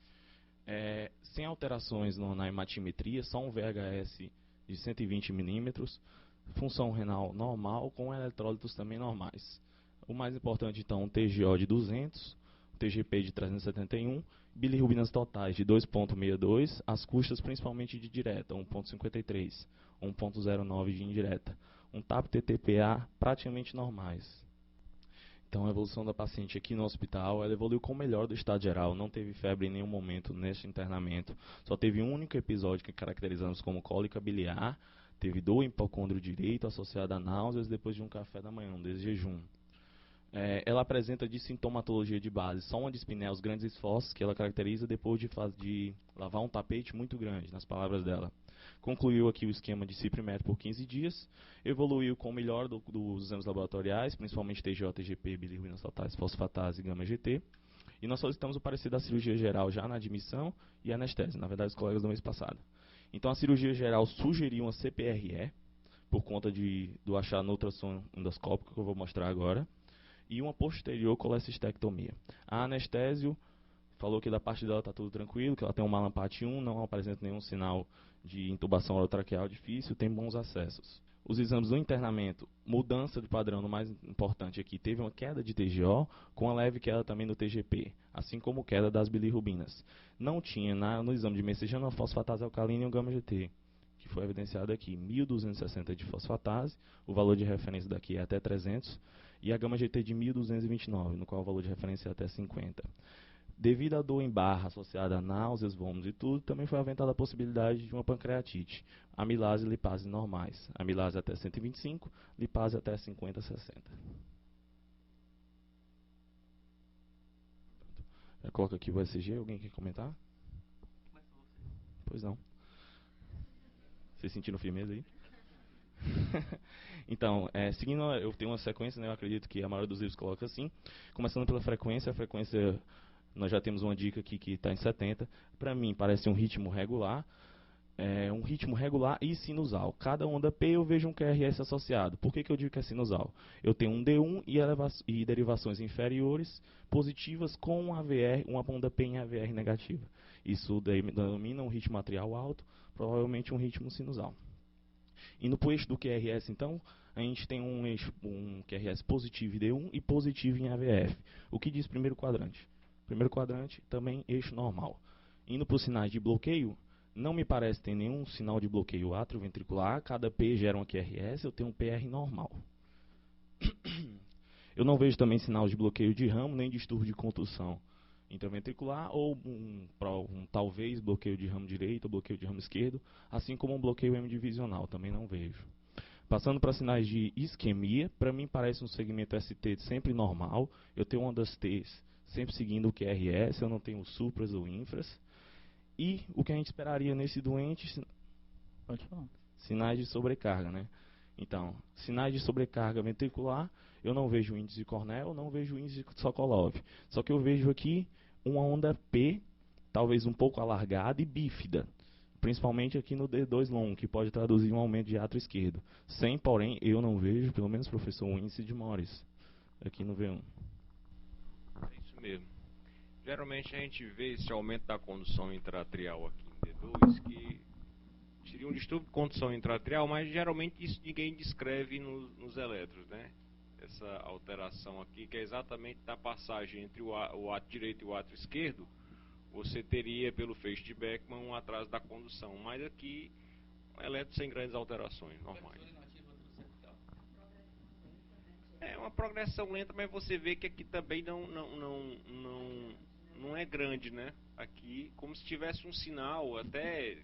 Sem alterações na hematimetria, só um VHS de 120 milímetros, função renal normal, com eletrólitos também normais. O mais importante, então, um TGO de 200, um TGP de 371, bilirrubinas totais de 2,62, as custas principalmente de direta, 1,53, 1,09 de indireta. Um TAP-TTPA praticamente normais. Então, a evolução da paciente aqui no hospital, ela evoluiu com o melhor do estado geral. Não teve febre em nenhum momento neste internamento. Só teve um único episódio que caracterizamos como cólica biliar. Teve dor em hipocôndrio direito associada a náuseas depois de um café da manhã, um desjejum. Ela apresenta de sintomatologia de base só uma dispneia, os grandes esforços que ela caracteriza depois de lavar um tapete muito grande, nas palavras dela. Concluiu aqui o esquema de Ciprimet por 15 dias, evoluiu com o melhor dos exames laboratoriais, principalmente TJ, TGP, bilirrubinas totais, fosfatase e gama-GT. E nós solicitamos o parecer da cirurgia geral já na admissão e anestese, na verdade os colegas do mês passado. Então a cirurgia geral sugeriu uma CPRE, por conta do achar no ultrassom endoscópico, que eu vou mostrar agora, e uma posterior colecistectomia. A anestésio falou que da parte dela está tudo tranquilo, que ela tem um malampate 1, não apresenta nenhum sinal de intubação orotraqueal difícil, tem bons acessos. Os exames do internamento, mudança de padrão, no mais importante aqui, teve uma queda de TGO, com uma leve queda também no TGP, assim como queda das bilirrubinas. Não tinha no exame de messejana a fosfatase alcalina e o gama-GT, que foi evidenciado aqui, 1.260 de fosfatase, o valor de referência daqui é até 300, e a gama-GT de 1.229, no qual o valor de referência é até 50. Devido à dor em barra associada a náuseas, vômitos e tudo, também foi aventada a possibilidade de uma pancreatite. Amilase e lipase normais. Amilase até 125, lipase até 50, 60. Já coloca aqui o ECG, alguém quer comentar? Pois não. Vocês sentiram firmeza aí? Então, seguindo, eu tenho uma sequência, né, eu acredito que a maioria dos livros coloca assim. Começando pela frequência, a frequência, nós já temos uma dica aqui que está em 70. Para mim, parece um ritmo regular. Um ritmo regular e sinusal. Cada onda P eu vejo um QRS associado. Por que eu digo que é sinusal? Eu tenho um D1 e derivações inferiores positivas com um AVR, uma onda P em AVR negativa. Isso denomina um ritmo atrial alto, provavelmente um ritmo sinusal. Indo para o eixo do QRS, então, a gente tem um QRS positivo em D1 e positivo em AVF. O que diz primeiro quadrante? Primeiro quadrante, também eixo normal. Indo para os sinais de bloqueio, não me parece ter nenhum sinal de bloqueio atrioventricular. Cada P gera um QRS, eu tenho um PR normal. Eu não vejo também sinal de bloqueio de ramo, nem distúrbio de contusão intraventricular, ou talvez bloqueio de ramo direito, ou bloqueio de ramo esquerdo, assim como um bloqueio hemodivisional, também não vejo. Passando para sinais de isquemia, para mim parece um segmento ST sempre normal. Eu tenho ondas T's sempre seguindo o QRS, eu não tenho supras ou infras. E o que a gente esperaria nesse doente? Pode falar. Sinais de sobrecarga, né? Então, sinais de sobrecarga ventricular, eu não vejo índice de Cornell, não vejo índice de Sokolov. Só que eu vejo aqui uma onda P, talvez um pouco alargada e bífida. Principalmente aqui no D2 long, que pode traduzir um aumento de átrio esquerdo. Sem, porém, eu não vejo, pelo menos, professor, um índice de Morris aqui no V1. É isso mesmo. Geralmente a gente vê esse aumento da condução intraatrial aqui em D2, que seria um distúrbio de condução intraatrial, mas geralmente isso ninguém descreve nos eletros, né? Essa alteração aqui, que é exatamente da passagem entre o átrio direito e o átrio esquerdo, você teria pelo feixe de Beckman um atraso da condução, mas aqui um eletro sem grandes alterações, normais. É uma progressão lenta, mas você vê que aqui também não é grande, né? Aqui, como se tivesse um sinal, até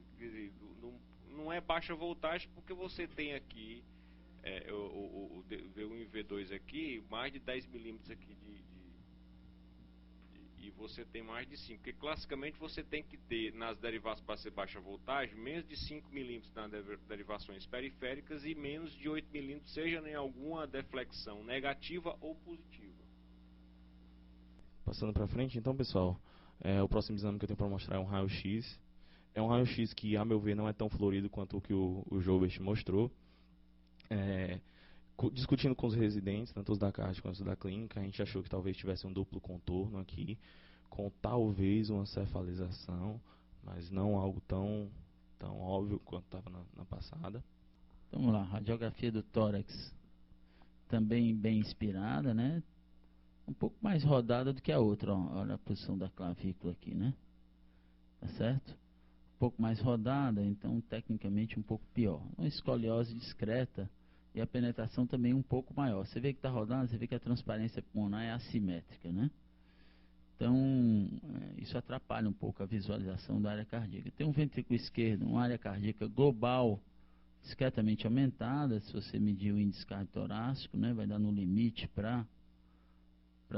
não é baixa voltagem, porque você tem aqui o V1 e V2 aqui, mais de 10 milímetros aqui e você tem mais de 5, porque classicamente você tem que ter nas derivações para ser baixa voltagem, menos de 5 milímetros nas derivações periféricas e menos de 8 milímetros, seja em alguma deflexão negativa ou positiva. Passando para frente, então, pessoal, o próximo exame que eu tenho para mostrar é um raio-x. É um raio-x que, a meu ver, não é tão florido quanto o que o Joubert mostrou. Discutindo com os residentes, tanto os da CARD quanto os da clínica, a gente achou que talvez tivesse um duplo contorno aqui, com talvez uma cefalização, mas não algo tão óbvio quanto estava na passada. Vamos lá, radiografia do tórax também bem inspirada, né? Um pouco mais rodada do que a outra, ó. Olha a posição da clavícula aqui, né? Tá certo? Um pouco mais rodada, então tecnicamente um pouco pior. Uma escoliose discreta e a penetração também um pouco maior. Você vê que está rodando, você vê que a transparência pulmonar é assimétrica, né? Então, isso atrapalha um pouco a visualização da área cardíaca. Tem um ventrículo esquerdo, uma área cardíaca global discretamente aumentada. Se você medir o índice cardiotorácico, né, vai dar no limite para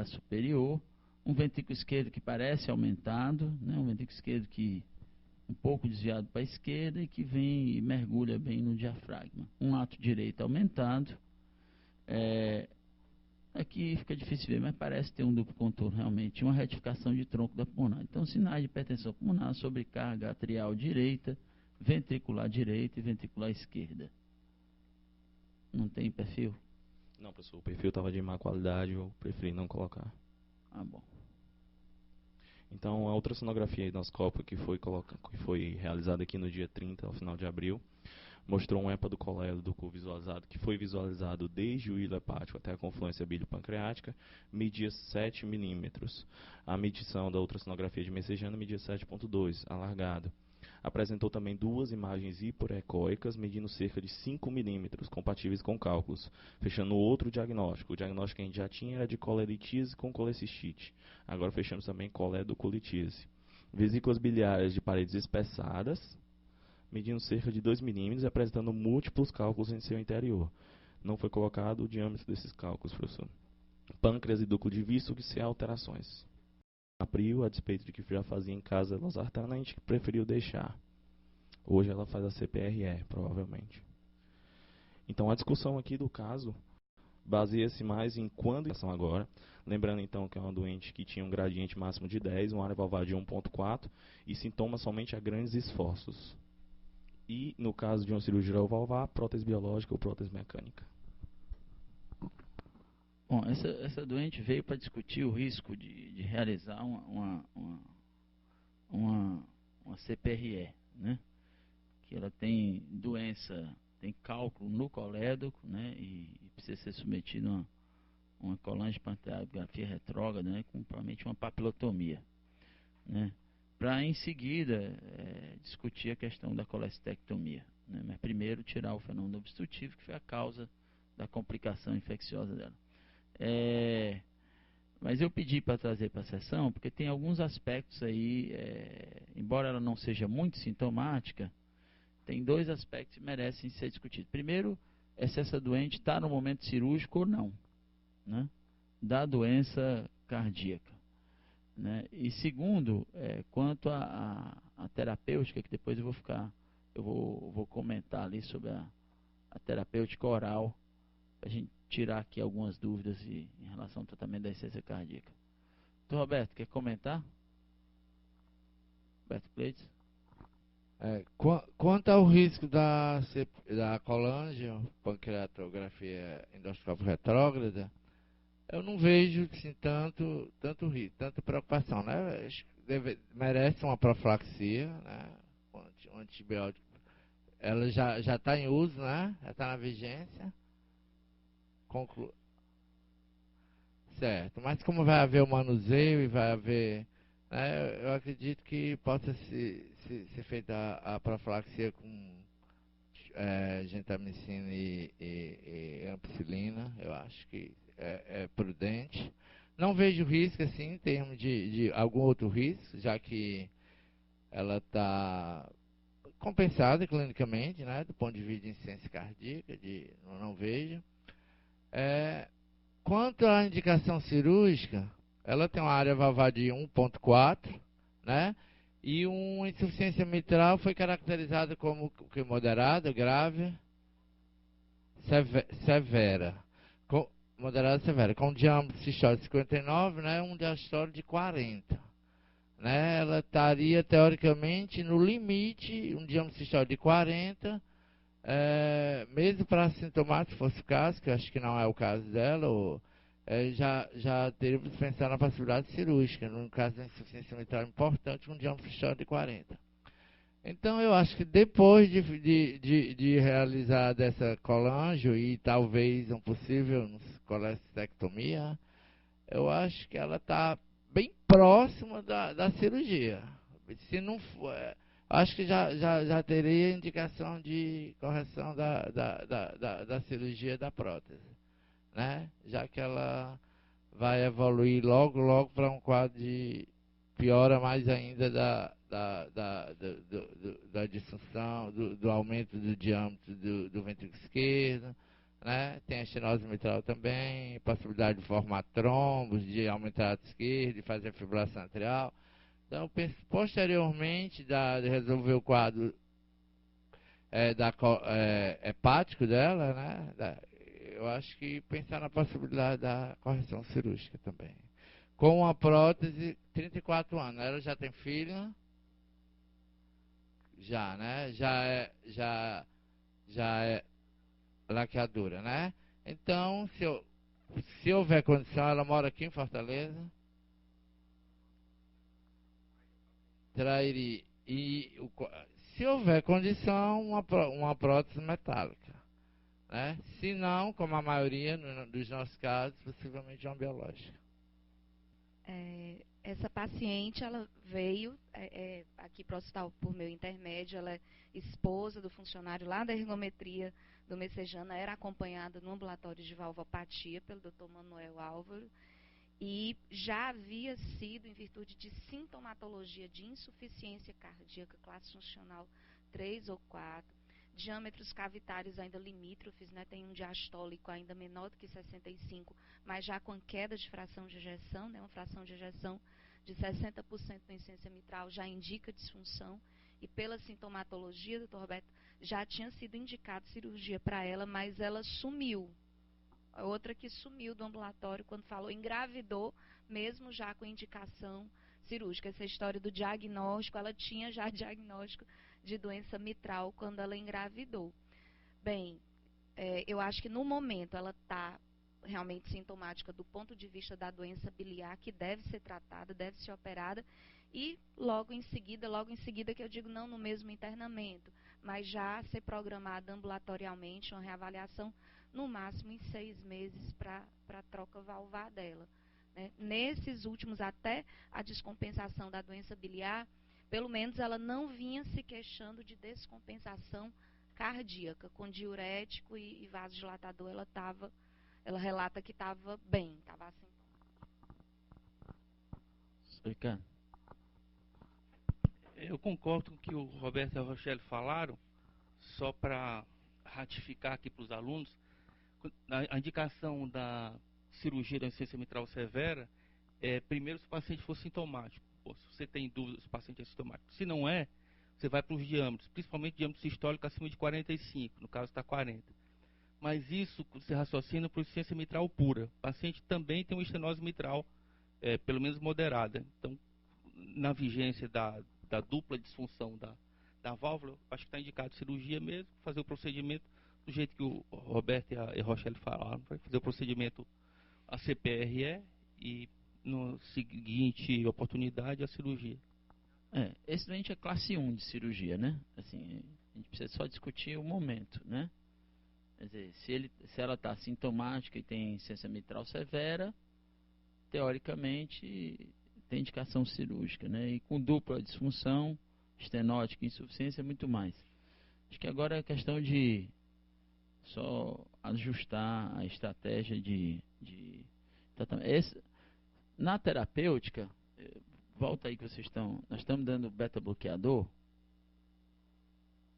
superior. Um ventrículo esquerdo que parece aumentado, né, um ventrículo esquerdo que um pouco desviado para a esquerda e que vem e mergulha bem no diafragma. Um lado direito aumentado. Aqui fica difícil ver, mas parece ter um duplo contorno realmente, uma retificação de tronco da pulmonar. Então, sinais de hipertensão pulmonar, sobrecarga atrial direita, ventricular direita e ventricular esquerda. Não tem perfil? Não, professor, o perfil estava de má qualidade, eu preferi não colocar. Ah, bom. Então, a ultrassonografia endoscópica que foi realizada aqui no dia 30, ao final de abril, mostrou um EPA do colédoco visualizado, que foi visualizado desde o hilo hepático até a confluência biliopancreática, media 7 milímetros. A medição da ultrassonografia de messejana media 7,2, alargado. Apresentou também duas imagens hiporecóicas, medindo cerca de 5 milímetros, compatíveis com cálculos, fechando outro diagnóstico. O diagnóstico que a gente já tinha era de coleditise com colecistite. Agora fechamos também coledocolitise. Vesículas biliares de paredes espessadas, medindo cerca de 2 milímetros e apresentando múltiplos cálculos em seu interior. Não foi colocado o diâmetro desses cálculos, professor. Pâncreas e ducto de Wirsung sem alterações. Abril, a despeito de que já fazia em casa losartana, a gente preferiu deixar. Hoje ela faz a CPRE, provavelmente. Então a discussão aqui do caso baseia-se mais em quando são agora. Lembrando então que é uma doente que tinha um gradiente máximo de 10, uma área valvar de 1,4 e sintomas somente a grandes esforços. E, no caso de uma cirurgia valvar, prótese biológica ou prótese mecânica. Bom, essa doente veio para discutir o risco de realizar uma CPRE, né? Que ela tem doença, tem cálculo no colédoco, né? E precisa ser submetida a uma colangepanteografia retrógrada, né? Com provavelmente uma papilotomia, né? Para em seguida discutir a questão da colestectomia, né? Mas primeiro tirar o fenômeno obstrutivo, que foi a causa da complicação infecciosa dela. Mas eu pedi para trazer para a sessão, porque tem alguns aspectos aí, embora ela não seja muito sintomática, tem dois aspectos que merecem ser discutidos. Primeiro, é se essa doente está no momento cirúrgico ou não, né? Da doença cardíaca. Né? E segundo, quanto à terapêutica, que depois eu vou comentar ali sobre a terapêutica oral, para a gente tirar aqui algumas dúvidas em relação ao tratamento da insuficiência cardíaca. Doutor Roberto, quer comentar? Roberto Pleites? Quanto ao risco da colangiopancreatografia endoscópica retrógrada, eu não vejo assim, tanto risco, tanta preocupação, né? Merece uma profilaxia, né? Um antibiótico. Ela já está em uso, né? Já está na vigência. Certo, mas como vai haver o manuseio e vai haver, né, eu acredito que possa ser feita a profilaxia com gentamicina e ampicilina. Eu acho que é prudente. Não vejo risco assim em termos de algum outro risco, já que ela está compensada clinicamente, né, do ponto de vista de insuficiência cardíaca, não vejo. Quanto à indicação cirúrgica, ela tem uma área valvar de 1,4, né? E uma insuficiência mitral foi caracterizada como que moderada, grave, severa. Moderada severa, com um diâmetro sistólico de 59, né? Um diastole de 40. Né? Ela estaria teoricamente no limite, um diâmetro sistólico de 40. Mesmo para assintomático, se fosse o caso, que eu acho que não é o caso dela, já teríamos que pensar na possibilidade cirúrgica, no caso da insuficiência mitral importante, um diâmetro sistólico de 40. Então, eu acho que depois de realizar dessa colangio e talvez um possível colestectomia, eu acho que ela está bem próxima da cirurgia. Se não for, acho que já teria indicação de correção da cirurgia da prótese, né? Já que ela vai evoluir logo para um quadro de piora mais ainda da disfunção, do aumento do diâmetro do ventrículo esquerdo, né? Tem a estenose mitral também, possibilidade de formar trombos, de aumentar a esquerda, de fazer fibrilação atrial. Então, posteriormente de resolver o quadro hepático dela, né? Eu acho que pensar na possibilidade da correção cirúrgica também. Com uma prótese, 34 anos. Ela já tem filho? Já, né? Já é laqueadura, né? Então, se houver condição, ela mora aqui em Fortaleza. Trairi. Se houver condição, uma prótese metálica, né? Se não, como a maioria dos nossos casos, possivelmente uma biológica. Essa paciente, ela veio aqui para o hospital por meu intermédio. Ela é esposa do funcionário lá da ergometria do Messejana, era acompanhada no ambulatório de valvopatia pelo Dr. Manuel Álvaro, e já havia sido, em virtude de sintomatologia de insuficiência cardíaca, classe funcional 3 ou 4, diâmetros cavitários ainda limítrofes, né? Tem um diastólico ainda menor do que 65, mas já com queda de fração de ejeção, né? Uma fração de ejeção de 60% na insuficiência mitral já indica disfunção, e pela sintomatologia, doutor Roberto, já tinha sido indicado cirurgia para ela, mas ela sumiu. A outra que sumiu do ambulatório quando falou, engravidou, mesmo já com indicação cirúrgica. Essa história do diagnóstico, ela tinha já diagnóstico de doença mitral quando ela engravidou. Bem, eu acho que no momento ela está realmente sintomática do ponto de vista da doença biliar, que deve ser tratada, deve ser operada, e logo em seguida que eu digo não no mesmo internamento, mas já ser programada ambulatorialmente uma reavaliação no máximo em 6 meses para a troca valvar dela, né? Nesses últimos, até a descompensação da doença biliar, pelo menos ela não vinha se queixando de descompensação cardíaca. Com diurético e vasodilatador, ela relata que estava bem, estava assim. Ricardo. Eu concordo com o que o Roberto e a Rochelle falaram, só para ratificar aqui para os alunos. A indicação da cirurgia da insuficiência mitral severa primeiro se o paciente for sintomático. Se você tem dúvidas se o paciente é sintomático. Se não é, você vai para os diâmetros, principalmente diâmetro sistólico acima de 45, no caso está 40. Mas isso se raciocina para insuficiência mitral pura. O paciente também tem uma estenose mitral, pelo menos moderada. Então, na vigência da dupla disfunção da válvula, acho que está indicado cirurgia mesmo, fazer o procedimento do jeito que o Roberto e a Rochelle falaram, vai fazer o procedimento a CPRE e no seguinte oportunidade a cirurgia. Esse doente é classe 1 de cirurgia, né? Assim, a gente precisa só discutir o momento, né? Quer dizer, se ela está sintomática e tem insuficiência mitral severa, teoricamente tem indicação cirúrgica, né? E com dupla disfunção, estenótica e insuficiência, muito mais. Acho que agora é questão de só ajustar a estratégia de tratamento. Na terapêutica, volta aí que vocês estão, nós estamos dando beta-bloqueador,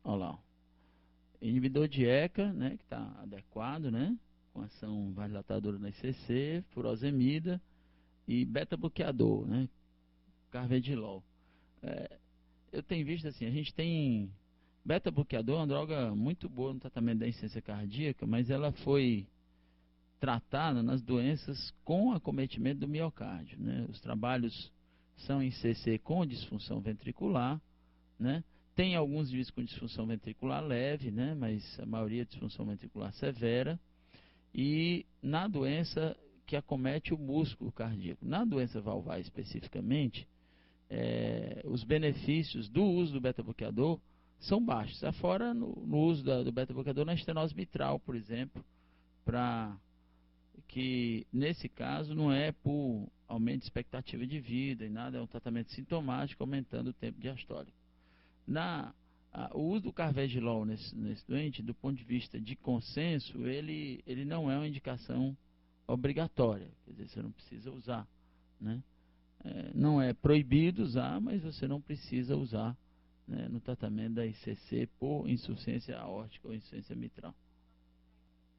olha lá, inibidor de ECA, né, que está adequado, né, com ação vasodilatadora na ICC, furosemida e beta-bloqueador, né, carvedilol. Eu tenho visto assim, a gente tem beta-bloqueador, uma droga muito boa no tratamento da insuficiência cardíaca, mas ela foi tratada nas doenças com acometimento do miocárdio, né? Os trabalhos são em CC com disfunção ventricular, né? Tem alguns indivíduos com disfunção ventricular leve, né? Mas a maioria é disfunção ventricular severa, e na doença que acomete o músculo cardíaco. Na doença valvar especificamente, os benefícios do uso do beta-bloqueador são baixos, afora no uso do beta-bloqueador na estenose mitral, por exemplo, que nesse caso não é por aumento de expectativa de vida e nada, é um tratamento sintomático aumentando o tempo diastólico. O uso do carvedilol nesse doente, do ponto de vista de consenso, ele não é uma indicação obrigatória, quer dizer, você não precisa usar, né? Não é proibido usar, mas você não precisa usar, né, no tratamento da ICC por insuficiência aórtica ou insuficiência mitral.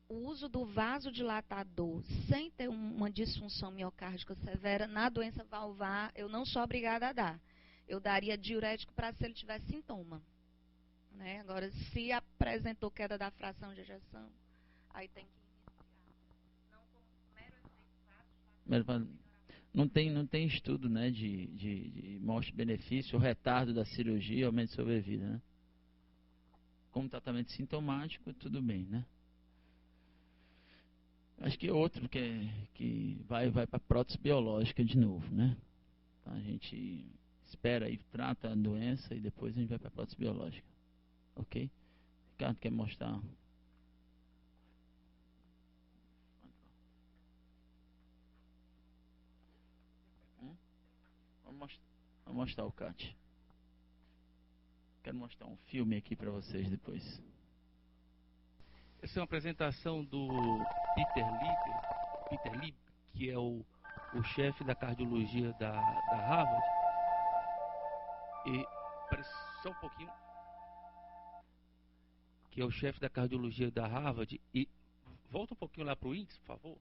O uso do vasodilatador sem ter uma disfunção miocárdica severa na doença valvar, eu não sou obrigada a dar. Eu daria diurético para se ele tiver sintoma. Né? Agora, se apresentou queda da fração de ejeção, aí tem que iniciar. Não como mero efeito vasodilatador. Não tem estudo, né, de morte-benefício, retardo da cirurgia, aumento de sobrevida, né? Como tratamento sintomático, tudo bem, né? Acho que outro que vai para prótese biológica de novo, né? Então, a gente espera e trata a doença e depois a gente vai para prótese biológica. Ok? Ricardo quer mostrar? Vamos mostrar o CAT. Quero mostrar um filme aqui para vocês depois. Essa é uma apresentação do Peter Lieb, que é o chefe da cardiologia da Harvard. E parece só um pouquinho. Que é o chefe da cardiologia da Harvard. E volta um pouquinho lá para o índice, por favor.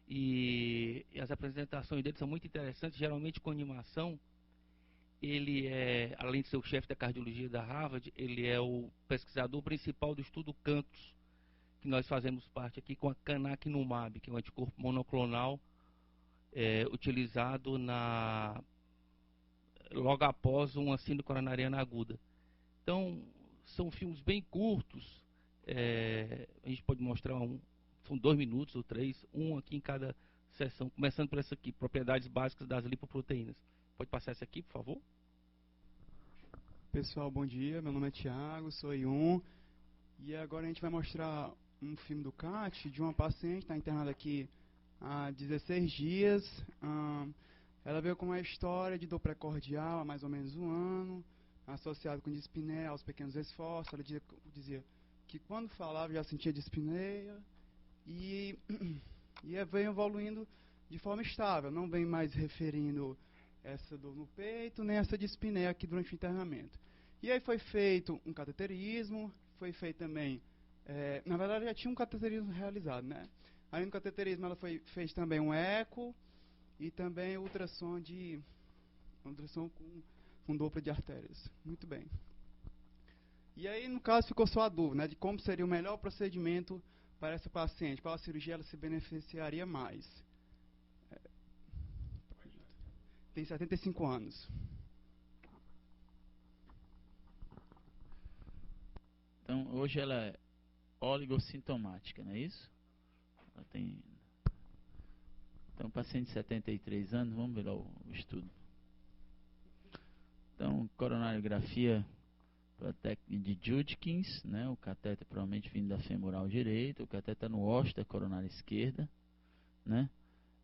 E as apresentações dele são muito interessantes, geralmente com animação. Ele é, além de ser o chefe da cardiologia da Harvard, ele é o pesquisador principal do estudo CANTOS, que nós fazemos parte aqui com a canakinumab, que é um anticorpo monoclonal utilizado logo após uma síndrome coronariana aguda. Então, são filmes bem curtos, a gente pode mostrar são 2 minutos ou 3, um aqui em cada sessão, começando por essa aqui, propriedades básicas das lipoproteínas. Pode passar essa aqui, por favor? Pessoal, bom dia. Meu nome é Thiago, sou Yun. E agora a gente vai mostrar um filme do CAT de uma paciente que está internada aqui há 16 dias. Ela veio com uma história de dor precordial há mais ou menos um ano, associado com dispneia aos pequenos esforços. Ela dizia que quando falava já sentia dispneia e vem evoluindo de forma estável, não vem mais referindo essa dor no peito, nem essa dispneia aqui durante o internamento. E aí foi feito um cateterismo, foi feito também, na verdade já tinha um cateterismo realizado, né? Além do cateterismo ela fez também um eco e também ultrassom com dupla de artérias. Muito bem. E aí no caso ficou só a dúvida, né, de como seria o melhor procedimento para essa paciente, qual a cirurgia ela se beneficiaria mais. Tem 75 anos. Então, hoje ela é oligossintomática, não é isso? Ela tem... Então, paciente de 73 anos, vamos ver lá o estudo. Então, coronariografia pela técnica de Judkins, né? O cateter provavelmente vindo da femoral direita, o cateter está no ósseo da coronária esquerda, né?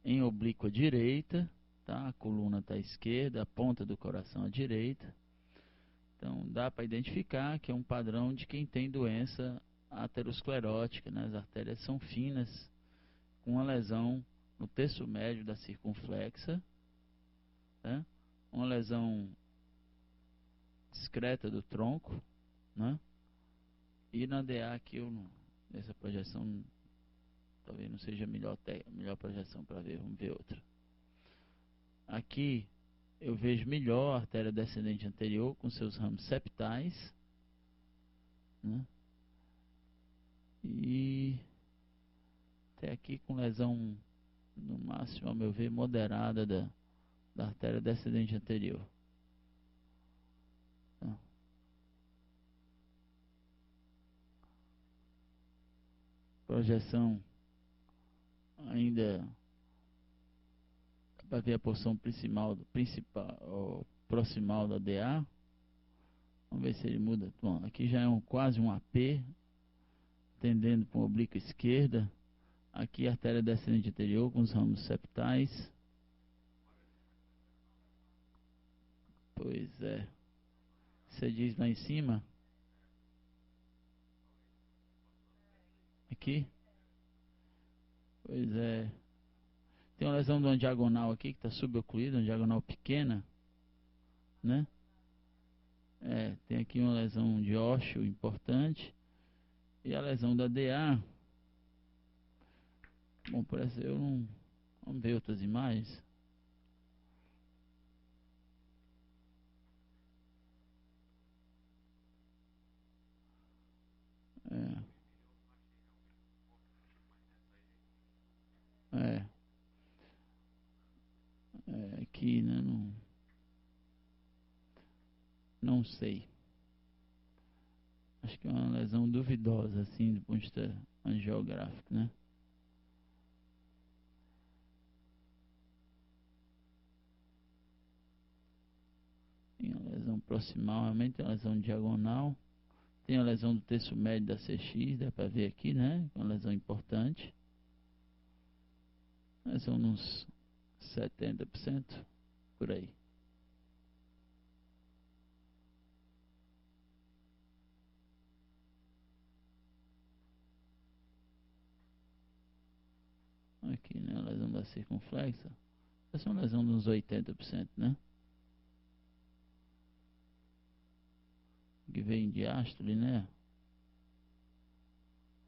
Em oblíqua direita, tá? A coluna está à esquerda, a ponta do coração à direita. Então, dá para identificar que é um padrão de quem tem doença aterosclerótica, né? As artérias são finas, com uma lesão no terço médio da circunflexa, né? Uma lesão discreta do tronco, né? E na DA aqui, nessa projeção, talvez não seja a melhor projeção para ver, vamos ver outra. Aqui eu vejo melhor a artéria descendente anterior com seus ramos septais, né? E até aqui com lesão, no máximo, ao meu ver, moderada da artéria descendente anterior. Tá. Projeção ainda para ver a porção proximal da DA. Vamos ver se ele muda. Bom, aqui já é quase um AP, tendendo para uma oblíqua esquerda. Aqui a artéria descendente anterior com os ramos septais. Pois é. Você diz lá em cima. Aqui. Pois é. Tem uma lesão de uma diagonal aqui que está subocluída, uma diagonal pequena, né? Tem aqui uma lesão de ósseo importante. E a lesão da DA. Bom, parece eu não. Vamos ver outras imagens. Aqui, né? Não sei. Acho que é uma lesão duvidosa, assim, do ponto de vista angiográfico, né? Tem uma lesão proximal, realmente tem uma lesão diagonal. Tem a lesão do terço médio da CX, dá para ver aqui, né? Uma lesão importante. Lesão uns 70%, por aí. Aqui, né? A lesão da circunflexa. Essa é uma lesão de uns 80%, né? Que vem de diástole, né?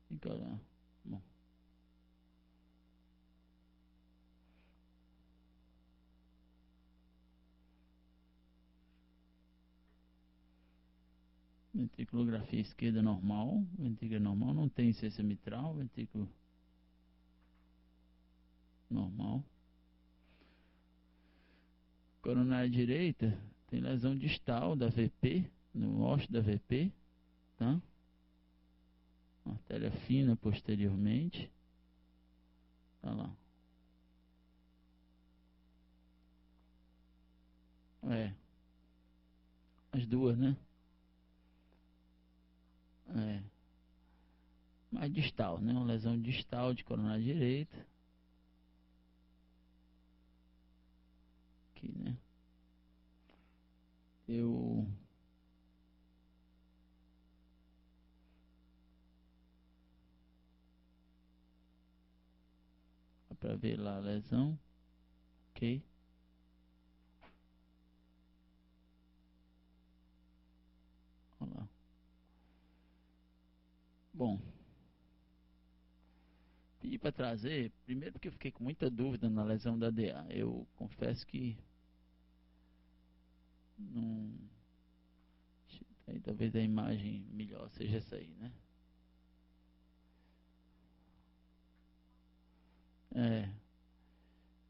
Tem que olhar. Bom. Ventriculografia esquerda normal. Ventrículo normal. Não tem insuficiência mitral. Ventrículo normal. Coronária direita. Tem lesão distal da VP. No ósseo da VP. Tá? Artéria fina posteriormente. Tá lá. As duas, né? Mais distal, né? Uma lesão distal de coronária direita. Aqui, né? Dá pra ver lá a lesão. Ok. Olha lá. Bom. Pedi para trazer, primeiro porque eu fiquei com muita dúvida na lesão da DA. Eu confesso que não. Aí, talvez a imagem melhor seja essa aí, né?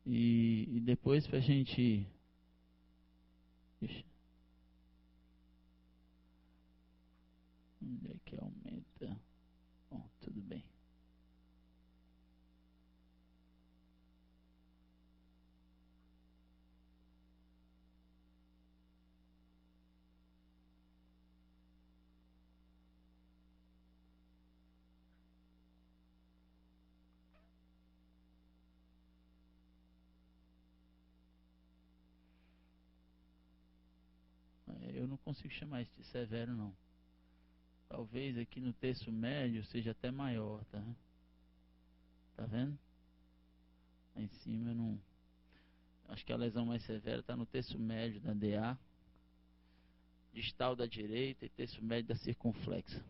E depois pra gente. Onde é que aumenta? Bom, tudo bem. Eu não consigo chamar isso de severo, não. Talvez aqui no terço médio seja até maior, tá? Tá vendo? Lá em cima eu não. Acho que a lesão mais severa está no terço médio da DA, distal da direita e terço médio da circunflexa.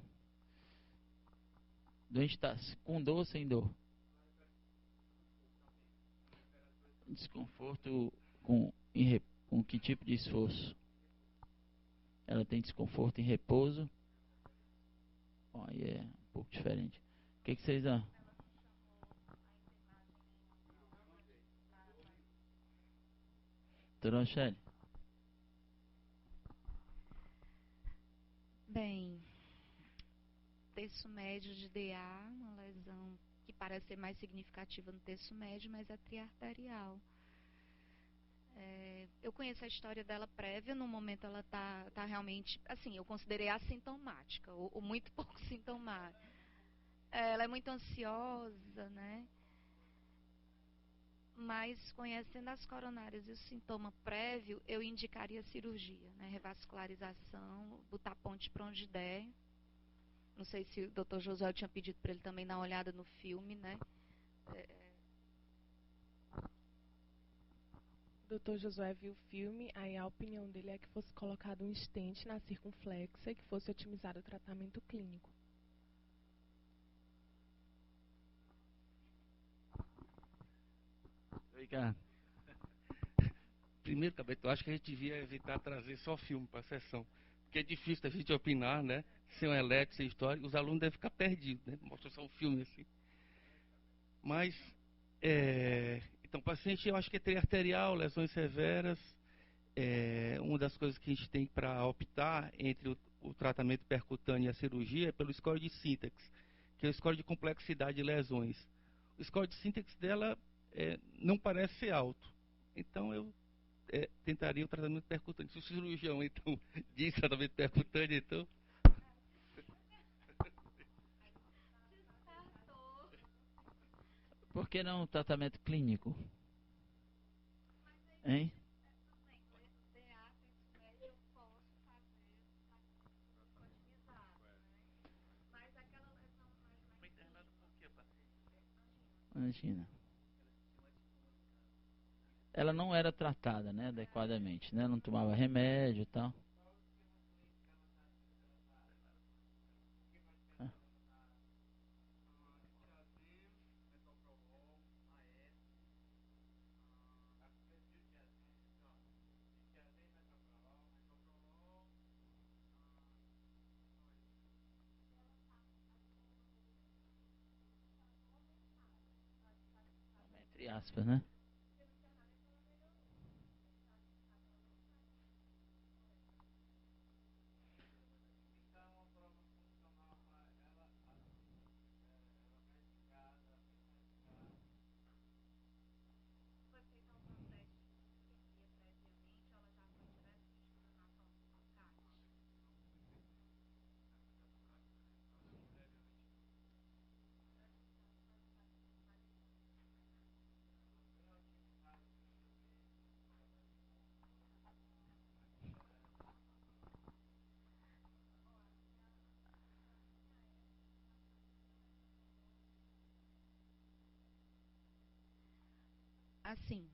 O doente está com dor ou sem dor? Desconforto com que tipo de esforço? Ela tem desconforto em repouso? Aí é um pouco diferente. O que vocês acham? Doutora Rochelle? Bem, terço médio de DA, uma lesão que parece ser mais significativa no terço médio, mas é triarterial. Eu conheço a história dela prévia, no momento ela tá realmente, assim, eu considerei assintomática, ou muito pouco sintomática. Ela é muito ansiosa, né? Mas, conhecendo as coronárias e o sintoma prévio, eu indicaria cirurgia, né? Revascularização, botar ponte para onde der. Não sei se o Dr. Josué tinha pedido para ele também dar uma olhada no filme, né? O Dr. Josué viu o filme, aí a opinião dele é que fosse colocado um stent na circunflexa e que fosse otimizado o tratamento clínico. Obrigado. Primeiro, Cabeto, eu acho que a gente devia evitar trazer só filme para a sessão. Porque é difícil a gente opinar, né? Sem um eletro, sem história. Os alunos devem ficar perdidos, né? Mostra só um filme assim. Mas, então, paciente, eu acho que é triarterial, lesões severas. Uma das coisas que a gente tem para optar entre o tratamento percutâneo e a cirurgia é pelo score de Syntax, que é o score de complexidade de lesões. O score de Syntax dela não parece ser alto. Então, eu tentaria o tratamento percutâneo. Se o cirurgião, então, diz tratamento percutâneo, então... Por que não o tratamento clínico? Hein? Imagina. Ela não era tratada, né, adequadamente, né? Não tomava remédio e tal. Entre aspas, né? Assim,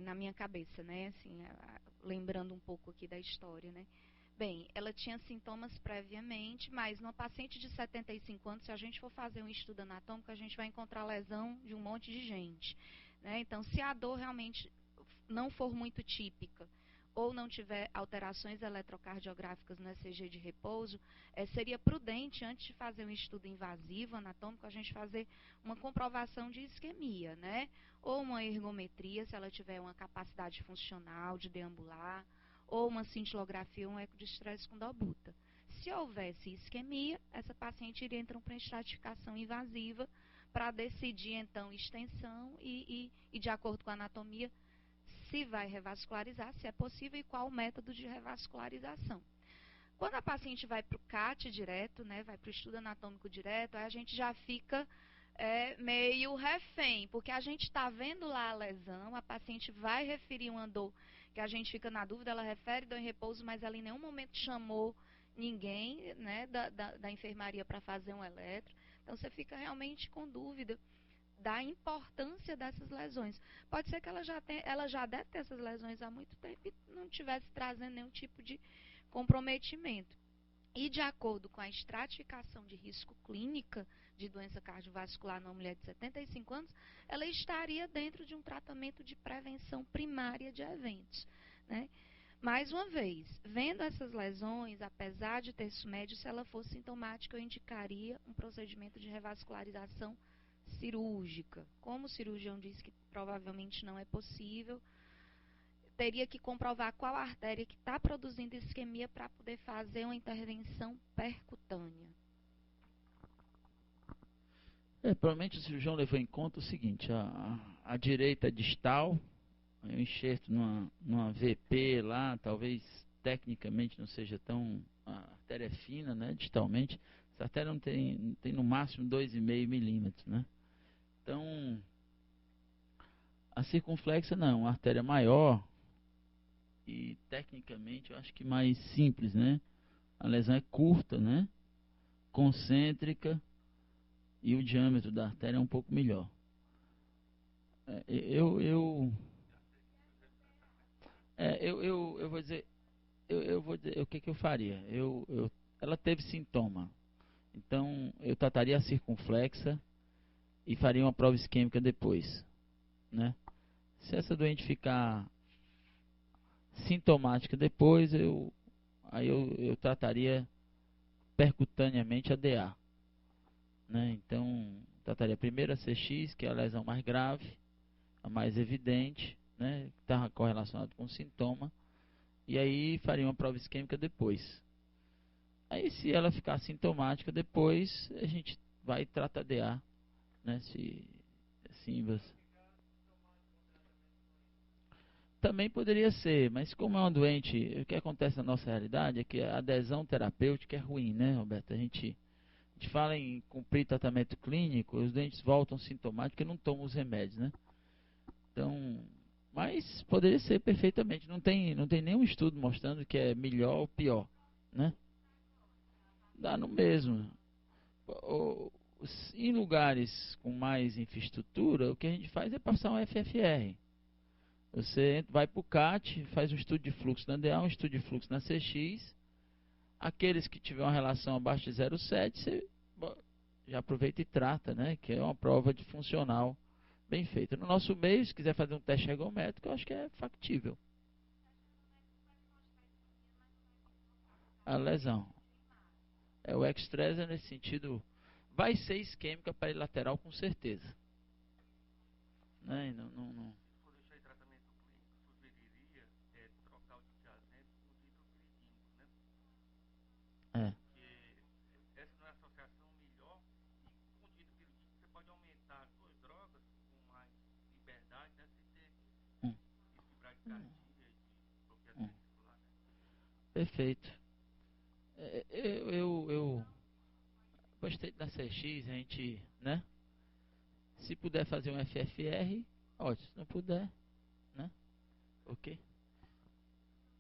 na minha cabeça, né? Assim, lembrando um pouco aqui da história, né? Bem, ela tinha sintomas previamente, mas numa paciente de 75 anos, se a gente for fazer um estudo anatômico, a gente vai encontrar lesão de um monte de gente, né? Então, se a dor realmente não for muito típica, ou não tiver alterações eletrocardiográficas no ECG de repouso, seria prudente, antes de fazer um estudo invasivo anatômico, a gente fazer uma comprovação de isquemia, né? Ou uma ergometria, se ela tiver uma capacidade funcional de deambular, ou uma cintilografia, um eco de estresse com dobuta. Se houvesse isquemia, essa paciente iria entrar para estratificação invasiva para decidir, então, extensão e, de acordo com a anatomia, se vai revascularizar, se é possível e qual o método de revascularização. Quando a paciente vai para o CAT direto, né, vai para o estudo anatômico direto, aí a gente já fica meio refém, porque a gente está vendo lá a lesão, a paciente vai referir uma dor que a gente fica na dúvida, ela refere dor em repouso, mas ela em nenhum momento chamou ninguém, né, da enfermaria para fazer um eletro. Então você fica realmente com dúvida da importância dessas lesões. Pode ser que ela já deve ter essas lesões há muito tempo e não estivesse trazendo nenhum tipo de comprometimento. E de acordo com a estratificação de risco clínica de doença cardiovascular numa mulher de 75 anos, ela estaria dentro de um tratamento de prevenção primária de eventos, né? Mais uma vez, vendo essas lesões, apesar de terço médio, se ela fosse sintomática, eu indicaria um procedimento de revascularização cirúrgica. Como o cirurgião disse que provavelmente não é possível, teria que comprovar qual artéria que está produzindo isquemia para poder fazer uma intervenção percutânea. Provavelmente o cirurgião levou em conta o seguinte, a direita distal, o enxerto numa VP lá, talvez tecnicamente não seja tão, a artéria é fina, né, distalmente, essa artéria não tem no máximo 2,5 milímetros, né? Então, A circunflexa não, uma artéria maior e tecnicamente eu acho que mais simples, né? A lesão é curta, né? Concêntrica e o diâmetro da artéria é um pouco melhor. Eu vou dizer, eu vou dizer o que eu faria. Ela teve sintoma, então eu trataria a circunflexa e faria uma prova isquêmica depois, né? Se essa doente ficar sintomática depois, eu trataria percutaneamente a DA, né? Então, trataria primeiro a CX, que é a lesão mais grave, a mais evidente, né? Que está correlacionada com o sintoma, e aí faria uma prova isquêmica depois. Aí, se ela ficar sintomática depois, a gente vai tratar DA, né? Se assim você... Também poderia ser, mas como é uma doente, o que acontece na nossa realidade é que a adesão terapêutica é ruim, né, Roberto? A gente fala em cumprir tratamento clínico, os doentes voltam sintomáticos e não tomam os remédios, né? Então, mas poderia ser perfeitamente, não tem nenhum estudo mostrando que é melhor ou pior, né? Dá no mesmo. Em lugares com mais infraestrutura, o que a gente faz é passar um FFR. Você vai para o CAT, faz um estudo de fluxo na DA, um estudo de fluxo na CX. Aqueles que tiver uma relação abaixo de 0,7, você já aproveita e trata, né? Que é uma prova de funcional bem feita. No nosso meio, se quiser fazer um teste ergométrico, eu acho que é factível. A lesão. O X-stress nesse sentido vai ser isquêmica perilateral com certeza. Né? Não. É. Porque essa não é a associação melhor e com o dipirudínico você pode aumentar as duas drogas com mais liberdade, né? Sem ter risco de bradicardia e bloqueio vesicular, né? Perfeito. Eu gostei da CX, a gente, né? Se puder fazer um FFR, ótimo. Se não puder, né? Ok?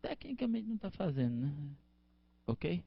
Tecnicamente não está fazendo, né? Ok?